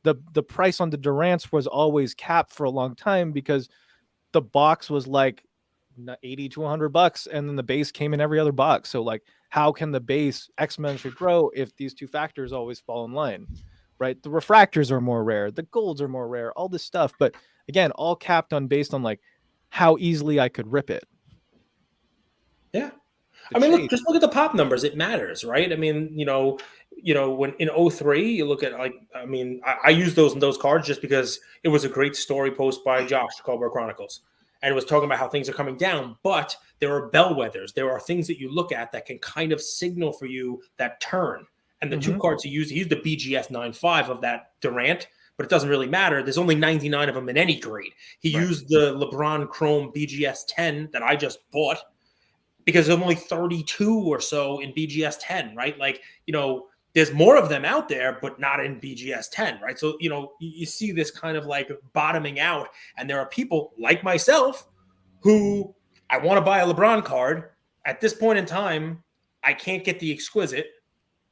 the price on the Durants was always capped for a long time because the box was like $80 to $100, and then the base came in every other box. So like, how can the base exponentially grow if these two factors always fall in line, right? The refractors are more rare, the golds are more rare, all this stuff. But again, all capped on based on like how easily I could rip it. Yeah. I mean, just look at the pop numbers. It matters, right? I mean, when in 03, you look at I use those cards just because it was a great story post by Josh, Cobra Chronicles. And it was talking about how things are coming down, but there are bellwethers. There are things that you look at that can kind of signal for you that turn. And the two cards he used the BGS 9.5 of that Durant, but it doesn't really matter. There's only 99 of them in any grade. He used the LeBron Chrome BGS 10 that I just bought, because there's only 32 or so in BGS 10, right? Like, there's more of them out there, but not in BGS 10, right? So, you see this kind of like bottoming out, and there are people like myself who I want to buy a LeBron card. At this point in time, I can't get the Exquisite.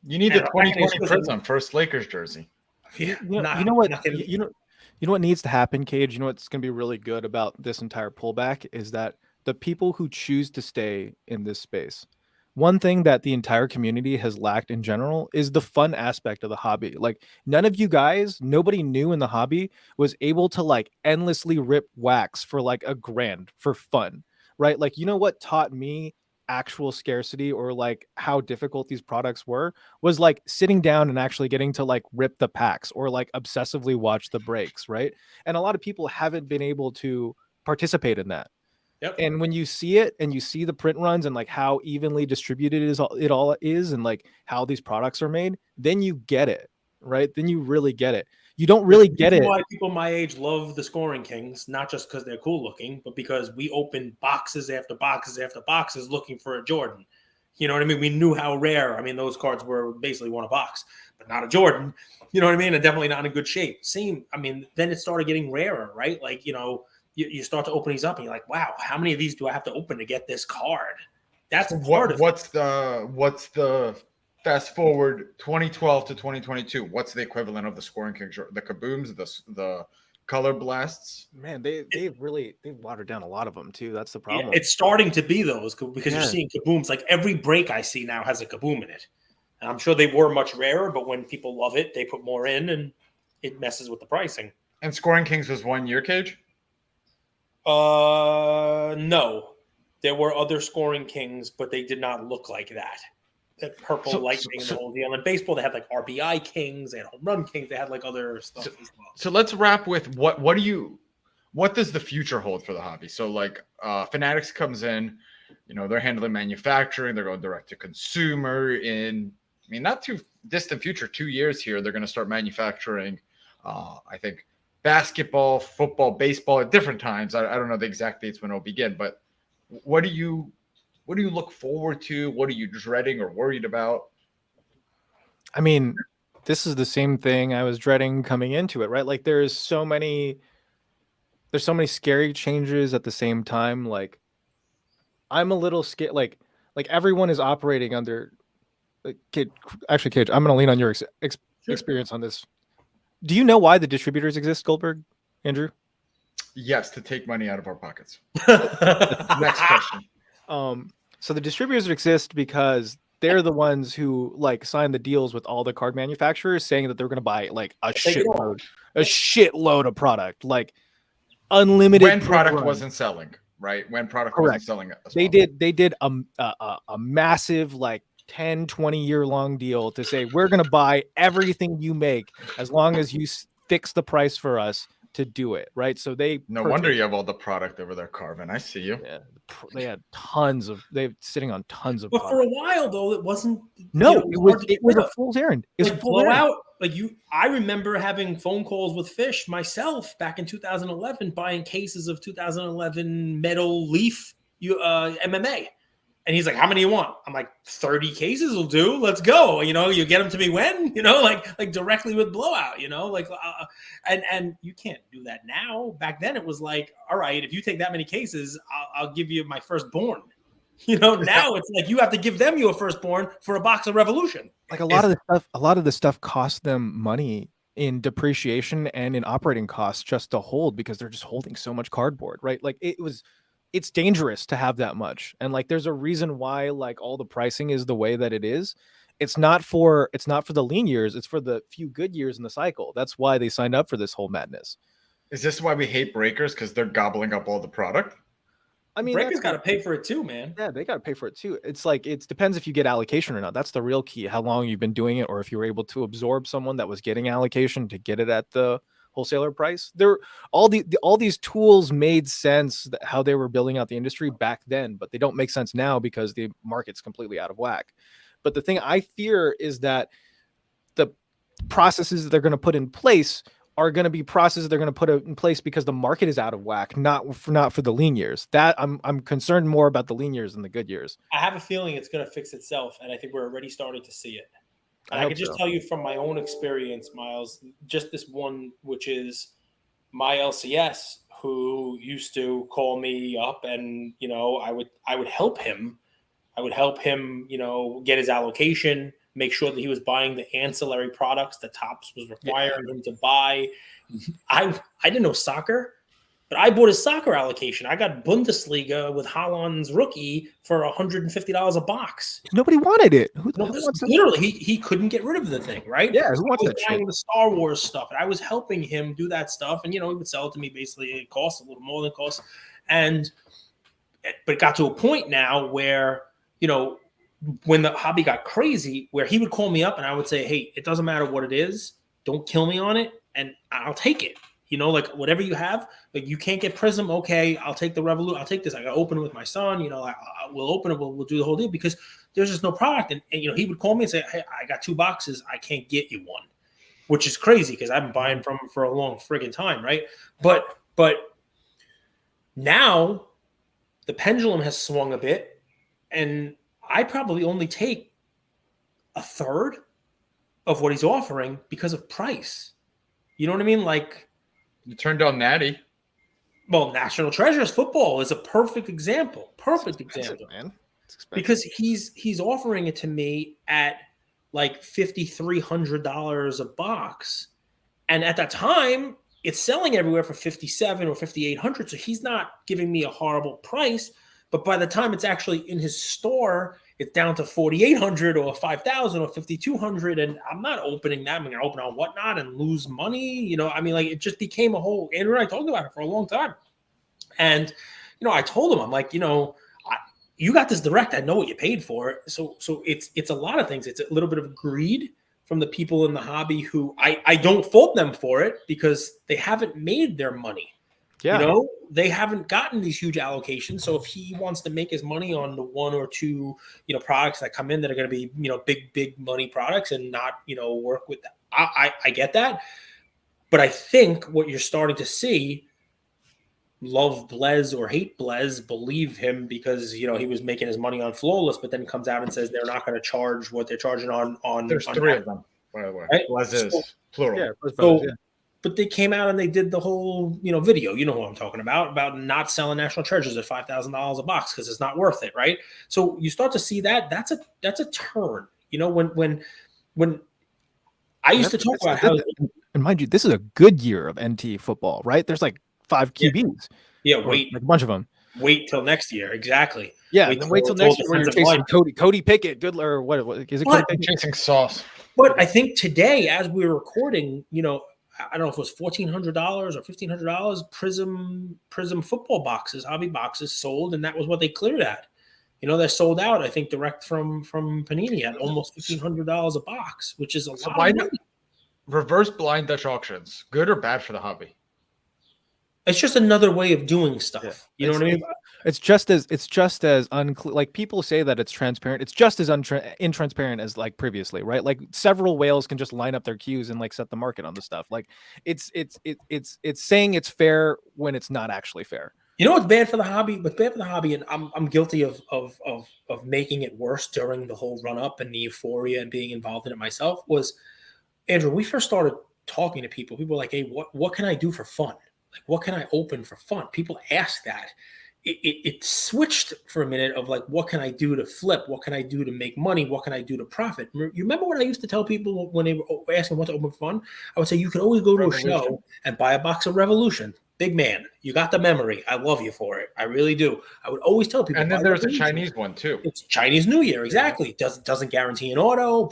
You need the 2020 Prism first Lakers jersey. Yeah, you know what needs to happen, Cage? You know what's going to be really good about this entire pullback is that the people who choose to stay in this space, one thing that the entire community has lacked in general is the fun aspect of the hobby. Like, none of you guys, nobody new in the hobby was able to like endlessly rip wax for like $1,000 for fun, right? Like, what taught me actual scarcity or like how difficult these products were was like sitting down and actually getting to like rip the packs or like obsessively watch the breaks, right? And a lot of people haven't been able to participate in that. Yep. And when you see it and you see the print runs and like how evenly distributed it all is and like how these products are made, then you get it, right? Then you really get it. You don't really get it. Why people my age love the Scoring Kings, not just because they're cool looking, but because we opened boxes after boxes after boxes looking for a Jordan. You know what I mean? We knew how rare. I mean, those cards were basically one a box, but not a Jordan. You know what I mean? And definitely not in good shape. Then it started getting rarer, right? Like, you start to open these up and you're like, wow, how many of these do I have to open to get this card? That's part of what's the fast forward 2012 to 2022? What's the equivalent of the Scoring Kings? The Kabooms, the Color Blasts? Man, they've watered down a lot of them too. That's the problem. Yeah, it's starting to be those because you're seeing Kabooms. Like every break I see now has a Kaboom in it. And I'm sure they were much rarer, but when people love it, they put more in and it messes with the pricing. And Scoring Kings was 1 year, Cage? No, there were other Scoring Kings, but they did not look like that. That purple lightning and the whole deal. In baseball, they had like RBI Kings, they had Home Run Kings, they had like other stuff as well. So let's wrap with what does the future hold for the hobby? So like Fanatics comes in, they're handling manufacturing, they're going direct to consumer in not too distant future, 2 years here, they're going to start manufacturing I think basketball, football, baseball at different times. I don't know the exact dates when it'll begin, but what do you look forward to? What are you dreading or worried about? I mean, this is the same thing I was dreading coming into it, right? Like there's so many scary changes at the same time. Like I'm a little scared. Like everyone is operating under. Cage, I'm going to lean on your experience on this. Do you know why the distributors exist, Goldberg, Andrew? Yes, to take money out of our pockets. Next question. So the distributors exist because they're the ones who like sign the deals with all the card manufacturers, saying that they're going to buy like a shitload of product, like unlimited When product run. wasn't selling, right? When product Correct. wasn't selling as They well. did a massive like 10, 20-year long deal to say we're going to buy everything you make as long as you fix the price for us to do it, right? So No wonder you have all the product over there, Carvin. I see you. Yeah, they had they're sitting on tons of But product. for a while though, it wasn't. No, it was a fool's errand. It was like a fool's errand. blowout. Like I remember having phone calls with Fish myself back in 2011, buying cases of 2011 metal Leaf MMA. And he's like, how many you want? I'm like, 30 cases will do. Let's go. You know, you get them to me when, you know, like directly with blowout, you know, like, and you can't do that now. Back then it was like, all right, if you take that many cases, I'll give you my firstborn. You know, now it's like you have to give them your firstborn for a box of Revolution. Like a lot of the stuff costs them money in depreciation and in operating costs just to hold because they're just holding so much cardboard, right? Like it's dangerous to have that much. And like there's a reason why like all the pricing is the way that it is. It's not for the lean years, it's for the few good years in the cycle. That's why they signed up for this whole madness. Is this why we hate breakers? Because they're gobbling up all the product? I mean, breakers got to pay for it too, man. Yeah, they got to pay for it too. It's like it depends if you get allocation or not. That's the real key. How long you've been doing it, or if you were able to absorb someone that was getting allocation to get it at the wholesaler price. All these tools made sense how they were building out the industry back then, but they don't make sense now because the market's completely out of whack. But the thing I fear is that the processes that they're going to put in place are going to be processes they're going to put in place because the market is out of whack, not for the lean years. That I'm concerned more about the lean years than the good years. I have a feeling it's going to fix itself, and I think we're already starting to see it. And I can just tell you from my own experience, Miles, just this one, which is my LCS, who used to call me up, and you know, I would help him. I would help him, you know, get his allocation, make sure that he was buying the ancillary products that Topps was requiring him to buy. I didn't know soccer, but I bought his soccer allocation. I got Bundesliga with Haaland's rookie for $150 a box. Nobody wanted it. Literally, he couldn't get rid of the thing, right? Yeah, who wants that buying shit? The Star Wars stuff, and I was helping him do that stuff, and you know, he would sell it to me basically. It cost a little more than it costs, but it got to a point now where, you know, when the hobby got crazy, where he would call me up and I would say, hey, it doesn't matter what it is. Don't kill me on it. And I'll take it. You know, like whatever you have, like you can't get Prism. Okay, I'll take the Revolut. I'll take this. I got to open it with my son. You know, we'll open it. We'll do the whole deal because there's just no product. And, you know, he would call me and say, hey, I got 2 boxes. I can't get you one, which is crazy because I've been buying from him for a long friggin' time. Right. But now the pendulum has swung a bit. And I probably only take a third of what he's offering because of price. You know what I mean? Like, you turned down Natty. Well, National Treasures football is a perfect example. Perfect example, man. Because he's offering it to me at like $5,300 a box, and at that time it's selling everywhere for $5,700 or $5,800. So he's not giving me a horrible price. But by the time it's actually in his store, it's down to $4,800 or $5,000 or $5,200, and I'm not opening that. I'm going to open on Whatnot and lose money. You know, I mean, like it just became a whole. Andrew and I talked about it for a long time, and you know, I told him, I'm like, you know, you got this direct. I know what you paid for it. So it's a lot of things. It's a little bit of greed from the people in the hobby who I don't fault them for it because they haven't made their money. Yeah. You know, they haven't gotten these huge allocations. So if he wants to make his money on the 1 or 2, you know, products that come in that are going to be, you know, big money products and not, you know, work with that, I get that. But I think what you're starting to see, love Blez or hate Blez, believe him because, you know, he was making his money on Flawless, but then comes out and says they're not going to charge what they're charging on. There's 3 of them, by the way. Right? Blez is plural. Yeah, so, but they came out and they did the whole, you know, video. You know what I'm talking about not selling National Treasures at $5,000 a box because it's not worth it, right? So you start to see that that's a turn. You know, when I used to talk about how, and mind you, this is a good year of NT football, right? There's like 5 QBs. Yeah, wait, like a bunch of them. Wait till next year. Exactly. Yeah, and then wait till next year when you're chasing Cody Pickett. Good, or what is it? Cody Pickett? Chasing sauce. But I think today, as we were recording, I don't know if it was $1,400 or $1,500. Prism football boxes, hobby boxes sold, and that was what they cleared at. They're sold out. I think direct from Panini at almost $1,500 a box, which is a lot of money. Reverse blind Dutch auctions, good or bad for the hobby? It's just another way of doing stuff. Yeah. You know what I mean? It's just as unclear. Like people say that it's transparent. It's just as intransparent as like previously, right? Like several whales can just line up their queues and like set the market on the stuff. Like it's saying it's fair when it's not actually fair. What's bad for the hobby? What's bad for the hobby, and I'm guilty of making it worse during the whole run up and the euphoria and being involved in it myself. Was Andrew? When we first started talking to people were like, "Hey, what can I do for fun? Like, what can I open for fun?" People ask that. It switched for a minute of like, what can I do to flip? What can I do to make money? What can I do to profit? You remember what I used to tell people when they were asking what to open for fun? I would say, you could always go to a show and buy a box of Revolution. Big man, you got the memory. I love you for it. I really do. I would always tell people. And then there's a Chinese one too. It's Chinese New Year, exactly. Doesn't guarantee an auto,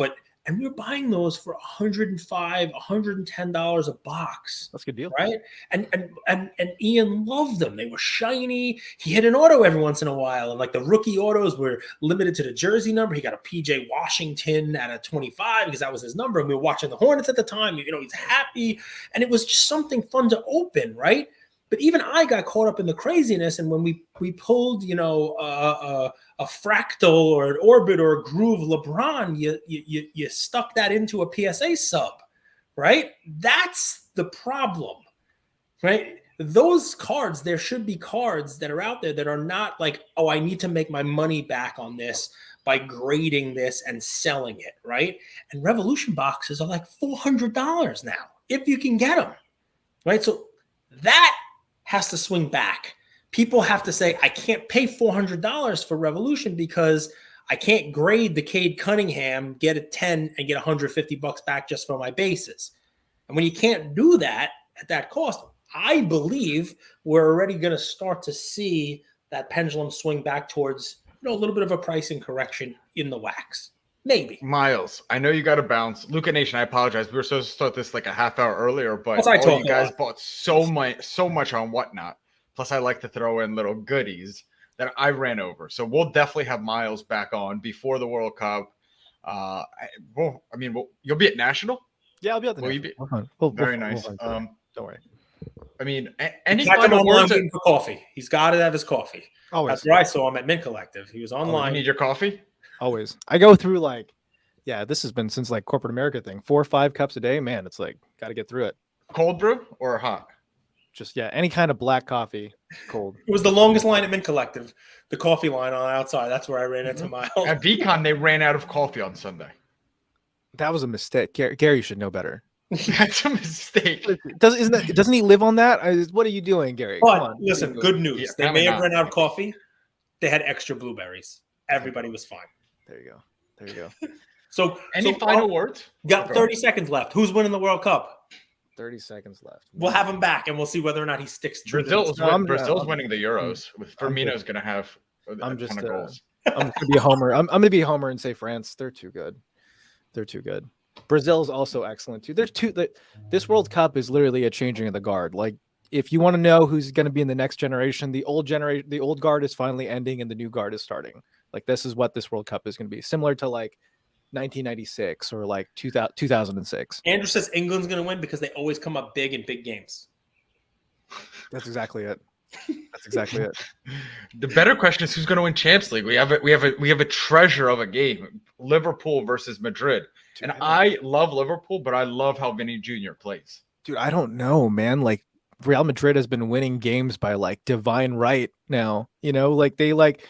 and we were buying those for $105, $110 a box. That's a good deal, right? And Ian loved them. They were shiny. He hit an auto every once in a while, and like the rookie autos were limited to the jersey number. He got a PJ Washington at a 25 because that was his number. And we were watching the Hornets at the time. He's happy, and it was just something fun to open, right? But even I got caught up in the craziness, and when we pulled, a fractal or an orbit or a groove LeBron, you stuck that into a PSA sub, right? That's the problem, right? Those cards, there should be cards that are out there that are not like, oh, I need to make my money back on this by grading this and selling it, right? And Revolution boxes are like $400 now, if you can get them, right? So that has to swing back. People have to say, I can't pay $400 for Revolution because I can't grade the Cade Cunningham, get a 10 and get $150 back just for my bases. And when you can't do that at that cost, I believe we're already going to start to see that pendulum swing back towards a little bit of a pricing correction in the wax. Maybe. Miles, I know you got to bounce. Luca Nation, I apologize. We were supposed to start this like a half hour earlier, but all you guys bought so much on Whatnot. Plus, I like to throw in little goodies that I ran over. So we'll definitely have Miles back on before the World Cup. You'll be at National? Yeah, I'll be at the National. Very nice. Don't worry. I mean, any final words? For coffee. He's got to have his coffee. Always. That's where I saw him at Mint Collective. He was online. You need your coffee? Always. I go through this has been since like corporate America thing, 4 or 5 cups a day. Man, it's like, got to get through it. Cold brew or hot? Just, any kind of black coffee, cold. It was the longest line at Mint Collective, the coffee line on outside. That's where I ran into Miles. At VCon, they ran out of coffee on Sunday. That was a mistake. Gary should know better. That's a mistake. Doesn't he live on that? What are you doing, Gary? But listen, good news. Yeah, they may have run out of coffee. They had extra blueberries. Everybody was fine. There you go. So final words? Got 30 seconds left. Who's winning the World Cup? 30 seconds left. We'll have him back, and we'll see whether or not he sticks true. Brazil's winning the Euros. Firmino's going to have a ton of goals. I'm going to be a homer. I'm going to be a homer and say France. They're too good. Brazil's also excellent too. This World Cup is literally a changing of the guard. Like, if you want to know who's going to be in the next generation, the old guard is finally ending and the new guard is starting. Like, this is what this World Cup is going to be, similar to like 1996 or like 2006. Andrew says England's going to win because they always come up big in big games. That's exactly it. The better question is who's going to win Champions League. We have a treasure of a game, Liverpool versus Madrid. Dude, and I love Liverpool, but I love how Vinny Jr. plays. Dude, I don't know, man. Like, Real Madrid has been winning games by like divine right now. Like they like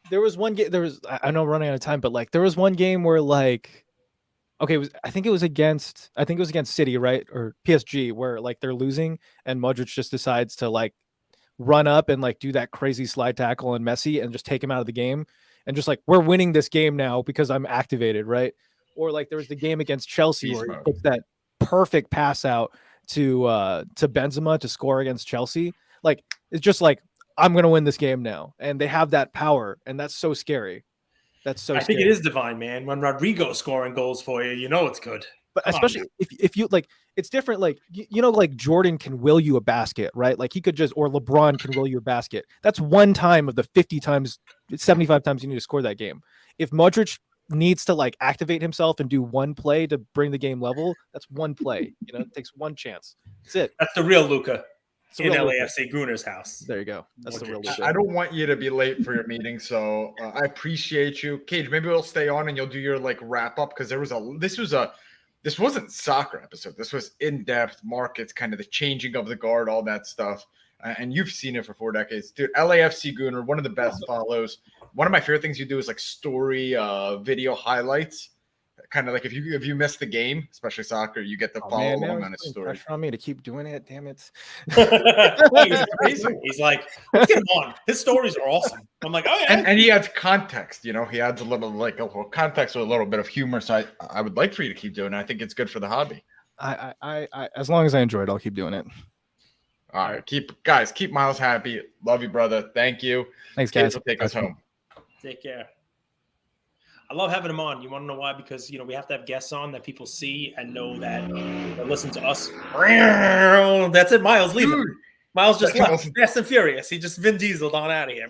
there was one game. I know I'm running out of time, but like there was one game where like, okay, I think it was against City, right, or PSG, where like they're losing and Modric just decides to like run up and like do that crazy slide tackle on Messi and just take him out of the game and just like, we're winning this game now because I'm activated, right? Or like there was the game against Chelsea where he puts that perfect pass out to Benzema to score against Chelsea. Like, it's just like, I'm going to win this game now. And they have that power. And that's so scary. That's so I scary. think it is divine, man. When Rodrigo's scoring goals for you, you know it's good. But Come especially if you like, it's different. Like, you know, like Jordan can will you a basket, right? Like he could just, or LeBron can will you a basket. That's one time of the 50 times, 75 times you need to score that game. If Modric needs to like activate himself and do one play to bring the game level, that's one play. You know, it takes one chance. That's it. That's the real Luka in real LAFC Gooner's house. There you go. That's the real Luka. I don't want you to be late for your meeting, so I appreciate you, Cage. Maybe we'll stay on and you'll do your like wrap up because this wasn't soccer episode. This was in-depth markets, kind of the changing of the guard, all that stuff. And you've seen it for 4 decades. Dude, LAFC Gooner, one of the best follows. One of my favorite things you do is like story video highlights. Kind of like if you miss the game, especially soccer, you get to follow along on his story. Pressure on me to keep doing it. Damn it! He's like, let's get him on. His stories are awesome. I'm like, oh yeah. And he adds context. You know, he adds a little context with a little bit of humor. So I would like for you to keep doing it. I think it's good for the hobby. I as long as I enjoy it, I'll keep doing it. All right, keep Miles happy. Love you, brother. Thank you. Thanks, guys. Will take us home. Take care. I love having him on. You want to know why? Because, we have to have guests on that people see and know that listen to us. That's it. Miles leaving. Dude, Miles just left. Fast and Furious. He just Vin Dieseled on out of here.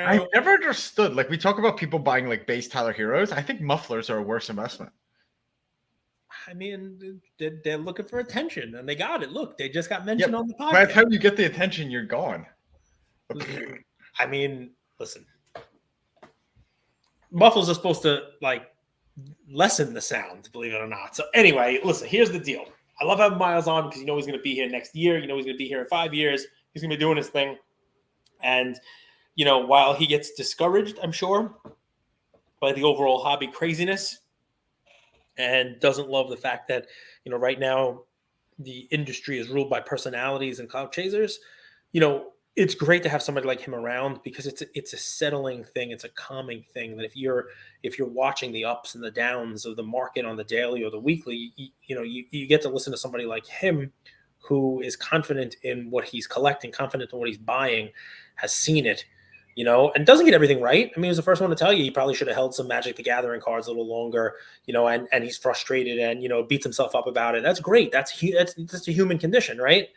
I never understood. Like, we talk about people buying like base Tyler Heroes. I think mufflers are a worse investment. I mean, they're looking for attention, and they got it. Look, they just got mentioned on the podcast. By the time you get the attention, you're gone. I mean, listen. Muffles are supposed to like lessen the sound, believe it or not. So anyway, listen, here's the deal. I love having Miles on because he's going to be here next year. He's going to be here in 5 years. He's going to be doing his thing. And, while he gets discouraged, I'm sure, by the overall hobby craziness and doesn't love the fact that, right now the industry is ruled by personalities and clout chasers, it's great to have somebody like him around because it's a settling thing. It's a calming thing that if you're watching the ups and the downs of the market on the daily or the weekly, you get to listen to somebody like him who is confident in what he's collecting, confident in what he's buying, has seen it, and doesn't get everything right. I mean, he was the first one to tell you he probably should have held some Magic the Gathering cards a little longer, and he's frustrated and, beats himself up about it. That's great. That's a human condition, right?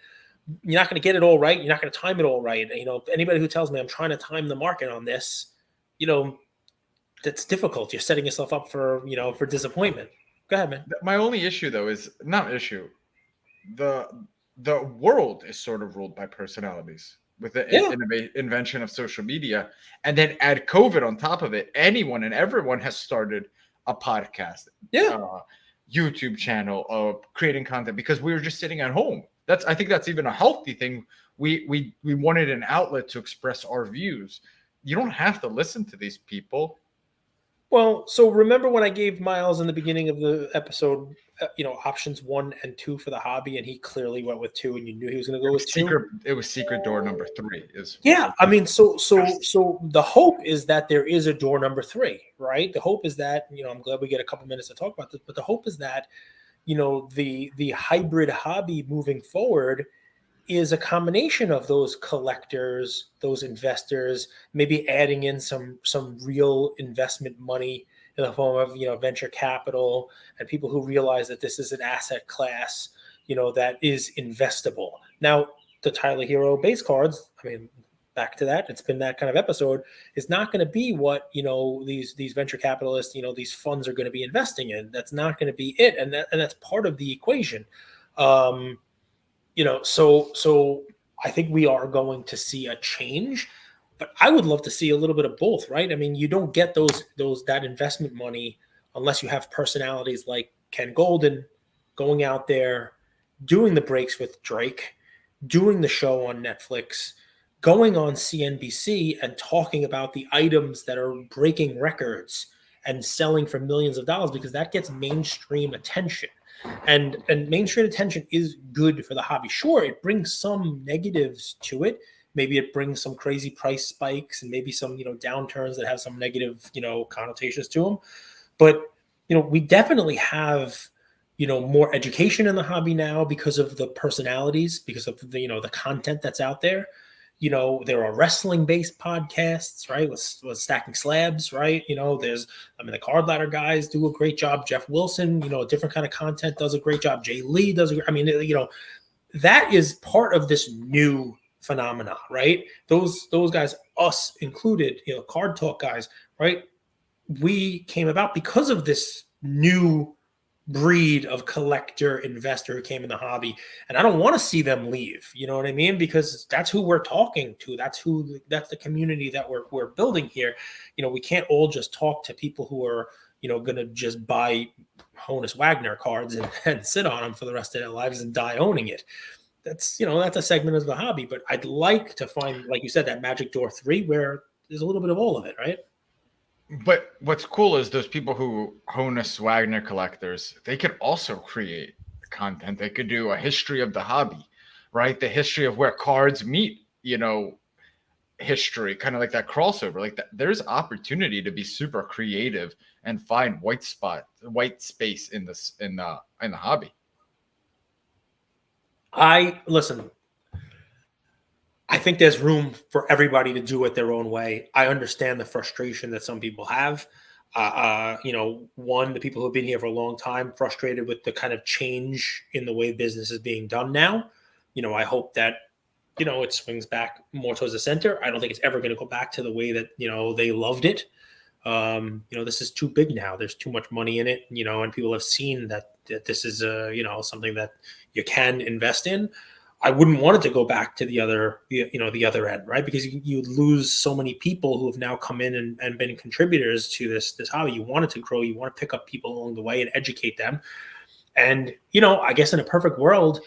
You're not going to get it all right. You're not going to time it all right. Anybody who tells me I'm trying to time the market on this, that's difficult. You're setting yourself up for disappointment. Go ahead, man. My only issue though is not issue. The world is sort of ruled by personalities with the invention of social media, and then add COVID on top of it. Anyone and everyone has started a podcast, YouTube channel, creating content because we were just sitting at home. I think that's even a healthy thing. We wanted an outlet to express our views. You don't have to listen to these people. Well, so remember when I gave Miles in the beginning of the episode, options 1 and 2 for the hobby, and he clearly went with 2, and you knew he was going to go with 2. It was secret door number 3. I mean, so the hope is that there is a door number 3, right? The hope is that I'm glad we get a couple minutes to talk about this, but the hope is that the hybrid hobby moving forward is a combination of those collectors, those investors, maybe adding in some real investment money in the form of venture capital and people who realize that this is an asset class that is investable. Now, the Tyler Hero base cards, I mean, back to that, it's been that kind of episode, is not going to be what these venture capitalists, these funds are going to be investing in. That's not going to be it, and that's part of the equation. So I think we are going to see a change, but I would love to see a little bit of both, right? I mean, you don't get that investment money unless you have personalities like Ken Golden going out there, doing the breaks with Drake, doing the show on Netflix, going on CNBC and talking about the items that are breaking records and selling for millions of dollars, because that gets mainstream attention. And mainstream attention is good for the hobby. Sure, it brings some negatives to it. Maybe it brings some crazy price spikes and maybe some, downturns that have some negative, connotations to them. But, we definitely have, more education in the hobby now because of the personalities, because of the, the content that's out there. There are wrestling-based podcasts, right? With Stacking Slabs, right? The Card Ladder guys do a great job. Jeff Wilson, different kind of content, does a great job. Jay Lee does that is part of this new phenomena, right? Those guys, us included, Card Talk guys, right? We came about because of this new breed of collector investor who came in the hobby, and I don't want to see them leave. You know what I mean? Because that's who we're talking to. That's the community that we're building here. We can't all just talk to people who are going to just buy Honus Wagner cards and sit on them for the rest of their lives and die owning it. That's a segment of the hobby, but I'd like to find, like you said, that magic door 3 where there's a little bit of all of it, right? But what's cool is those people who Honus Wagner collectors, they could also create content. They could do a history of the hobby, right? The history of where cards meet, history, kind of like that crossover. Like that, there's opportunity to be super creative and find white space in the hobby. I think there's room for everybody to do it their own way. I understand the frustration that some people have. The people who've been here for a long time, frustrated with the kind of change in the way business is being done now. I hope that, it swings back more towards the center. I don't think it's ever going to go back to the way that, they loved it. This is too big now. There's too much money in it, and people have seen that this is, something that you can invest in. I wouldn't want it to go back to the other end, right? Because you lose so many people who have now come in and been contributors to this hobby. You want it to grow. You want to pick up people along the way and educate them. And, I guess in a perfect world,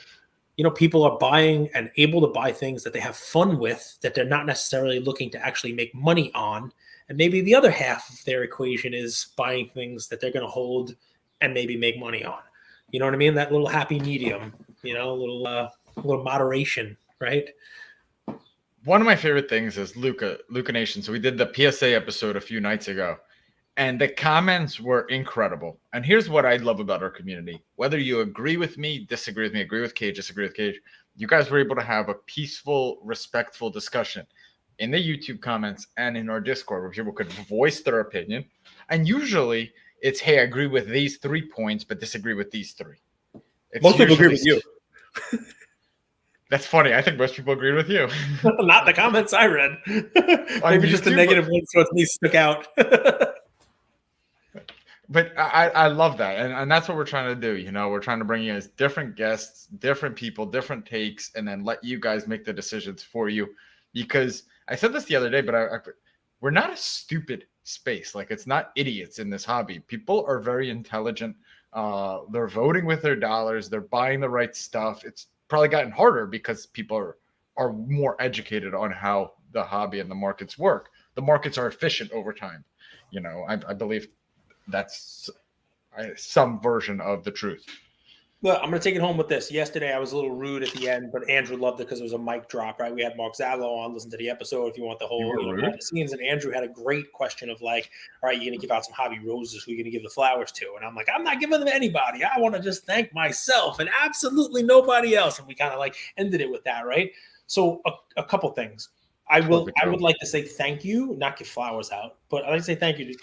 people are buying and able to buy things that they have fun with, that they're not necessarily looking to actually make money on. And maybe the other half of their equation is buying things that they're going to hold and maybe make money on. You know what I mean? That little happy medium, a little moderation, right? One of my favorite things is Luca Nation. So we did the PSA episode a few nights ago, and the comments were incredible. And here's what I love about our community. Whether you agree with me, disagree with me, agree with Cage, disagree with Cage, you guys were able to have a peaceful, respectful discussion in the YouTube comments and in our Discord where people could voice their opinion. And usually it's, hey, I agree with these 3 points, but disagree with these 3. Most people agree with you. That's funny. I think most people agree with you. Not the comments I read. Maybe just the negative ones, so it stuck out. But I love that. And that's what we're trying to do. We're trying to bring you guys different guests, different people, different takes, and then let you guys make the decisions for you. Because I said this the other day, but we're not a stupid space. Like, it's not idiots in this hobby. People are very intelligent. They're voting with their dollars. They're buying the right stuff. It's probably gotten harder because people are more educated on how the hobby and the markets work. The markets are efficient over time. I believe that's some version of the truth. Look, I'm going to take it home with this. Yesterday, I was a little rude at the end, but Andrew loved it because it was a mic drop, right? We had Mark Zallo on, listen to the episode if you want the whole behind the scenes. And Andrew had a great question of like, all right, you're going to give out some hobby roses. Who are you going to give the flowers to? And I'm like, I'm not giving them to anybody. I want to just thank myself and absolutely nobody else. And we kind of like ended it with that, right? So a couple things. I would like to say thank you, not give flowers out, but I'd like to say thank you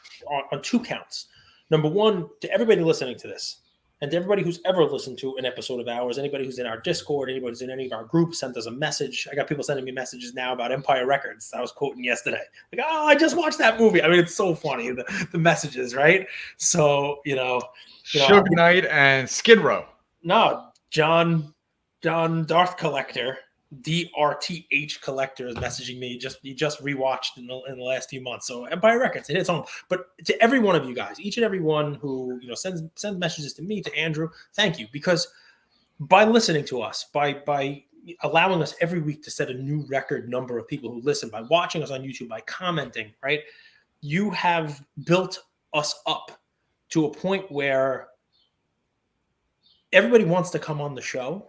on 2 counts. Number one, to everybody listening to this, and to everybody who's ever listened to an episode of ours, anybody who's in our Discord, anybody who's in any of our groups, sent us a message. I got people sending me messages now about Empire Records. I was quoting yesterday. Like, oh, I just watched that movie. I mean, it's so funny, the messages, right? So, Suge Knight and Skid Row. No, John Darth Collector, DRTH Collector is messaging me. He just rewatched in the last few months. So Empire Records, it hits home. But to every one of you guys, each and every one who sends messages to me, to Andrew, thank you, because by listening to us, by allowing us every week to set a new record number of people who listen, by watching us on YouTube, by commenting, right, you have built us up to a point where everybody wants to come on the show.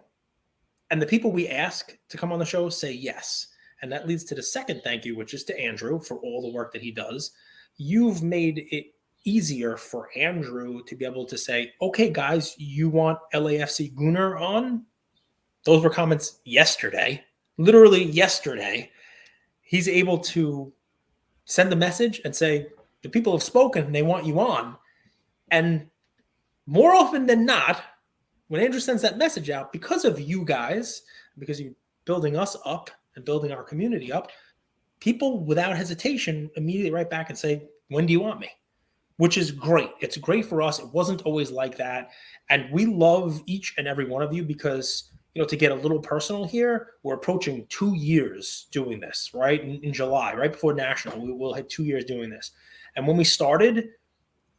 And the people we ask to come on the show say yes. And that leads to the second thank you, which is to Andrew for all the work that he does. You've made it easier for Andrew to be able to say, okay, guys, you want LAFC Gooner on? Those were comments yesterday, literally yesterday. he's able to send a message and say, the people have spoken and they want you on. And more often than not, when Andrew sends that message out, because of you guys, because you're building us up and building our community up, people without hesitation immediately write back and say, when do you want me? Which is great. It's great for us. It wasn't always like that. And we love each and every one of you because, to get a little personal here, we're approaching 2 years doing this, right? In July, right before National, we will hit 2 years doing this. And when we started,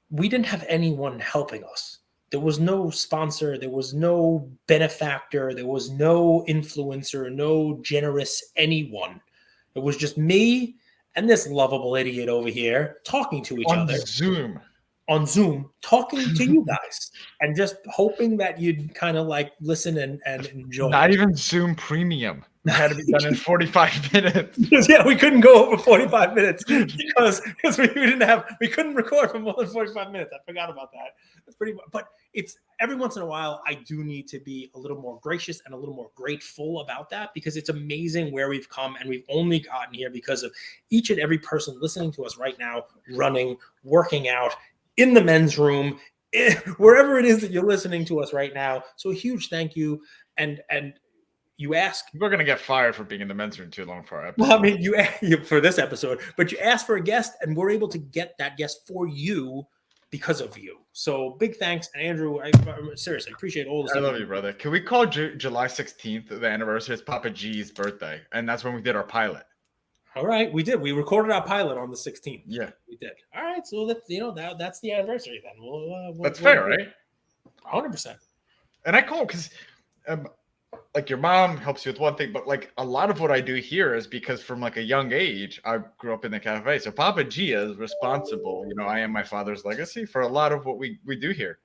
we didn't have anyone helping us. There was no sponsor. There was no benefactor. There was no influencer, no generous anyone. It was just me and this lovable idiot over here talking to each other. On Zoom, talking to you guys and just hoping that you'd kind of like listen and enjoy. Not even Zoom Premium. It had to be done in 45 minutes. Yeah, we couldn't go over 45 minutes because we couldn't record for more than 45 minutes. I forgot about that. That's pretty much, but it's every once in a while I do need to be a little more gracious and a little more grateful about that because it's amazing where we've come and we've only gotten here because of each and every person listening to us right now, running, working out, in the men's room, wherever it is that you're listening to us right now. So a huge thank you. And you ask, we're going to get fired for being in the men's room too long for our episode. Well, I mean, you for this episode, but you asked for a guest and we're able to get that guest for you because of you. So big thanks. And Andrew, I seriously appreciate all the stuff. I love you, brother. Can we call July 16th the anniversary? It's Papa G's birthday. And that's when we did our pilot. All right, we did. We recorded our pilot on the 16th. Yeah, we did. All right, so that's that's the anniversary then. That's fair, right? 100%. And I call because, like your mom helps you with one thing, but like a lot of what I do here is because from like a young age I grew up in the cafe. So Papa G is responsible. I am my father's legacy for a lot of what we do here.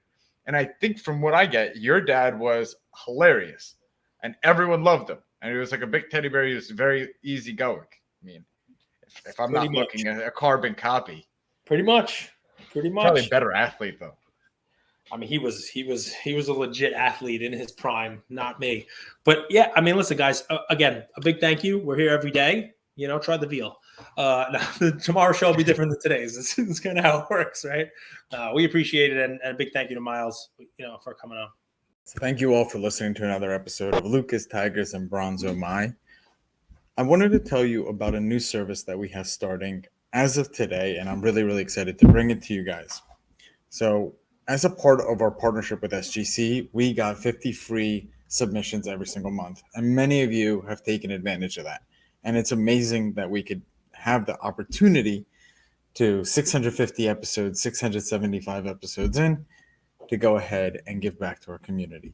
And I think from what I get, your dad was hilarious, and everyone loved him, and he was like a big teddy bear. He was very easygoing. I mean, if I'm not looking at a carbon copy, pretty much. Probably a better athlete though. I mean, he was a legit athlete in his prime, not me. But yeah, I mean, listen, guys. Again, a big thank you. We're here every day. Try the veal. Tomorrow's show will be different than today's. This is kind of how it works, right? We appreciate it, and a big thank you to Miles, for coming on. So thank you all for listening to another episode of Lucas, Tigers, and Bronzo My. I wanted to tell you about a new service that we have starting as of today, and I'm really, really excited to bring it to you guys. So as a part of our partnership with SGC, we got 50 free submissions every single month, and many of you have taken advantage of that. And it's amazing that we could have the opportunity to 650 episodes, 675 episodes in, to go ahead and give back to our community.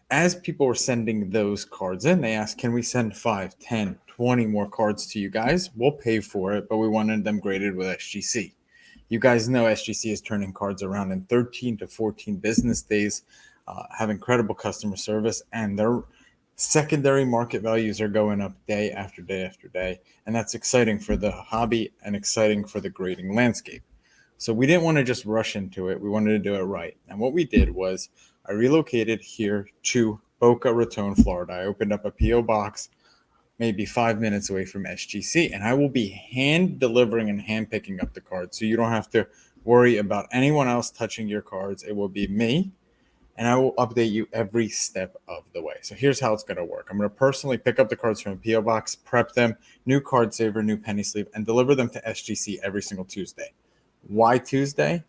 As people were sending those cards in, they asked, can we send 5, 10, 20 more cards to you guys? We'll pay for it, but we wanted them graded with SGC. You guys know SGC is turning cards around in 13 to 14 business days, have incredible customer service, and their secondary market values are going up day after day after day. And that's exciting for the hobby and exciting for the grading landscape. So we didn't want to just rush into it. We wanted to do it right. And what we did was I relocated here to Boca Raton, Florida. I opened up a P.O. box maybe 5 minutes away from SGC, and I will be hand delivering and hand picking up the cards. So you don't have to worry about anyone else touching your cards. It will be me, and I will update you every step of the way. So here's how it's going to work. I'm going to personally pick up the cards from a P.O. box, prep them, new card saver, new penny sleeve, and deliver them to SGC every single Tuesday. Why Tuesday?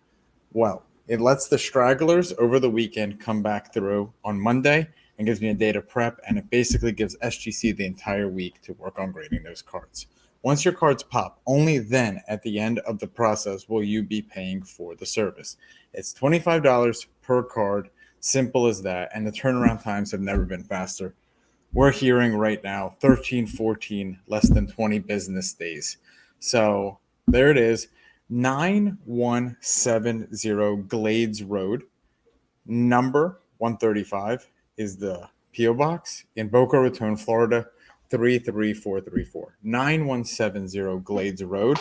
Well, it lets the stragglers over the weekend come back through on Monday and gives me a day to prep, and it basically gives SGC the entire week to work on grading those cards. Once your cards pop, only then at the end of the process will you be paying for the service. It's $25 per card, simple as that, and the turnaround times have never been faster. We're hearing right now 13, 14, less than 20 business days. So there it is. 9170 Glades Road, number 135 is the P.O. Box in Boca Raton, Florida, 33434. 9170 Glades Road,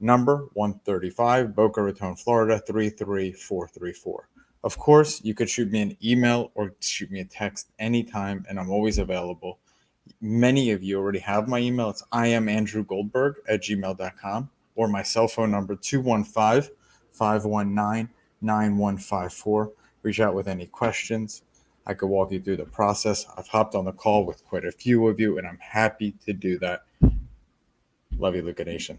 number 135, Boca Raton, Florida, 33434. Of course, you could shoot me an email or shoot me a text anytime, and I'm always available. Many of you already have my email. It's iamandrewgoldberg@gmail.com, or my cell phone number 215-519-9154. Reach out with any questions. I could walk you through the process. I've hopped on the call with quite a few of you, and I'm happy to do that. Love you, Luca Nation.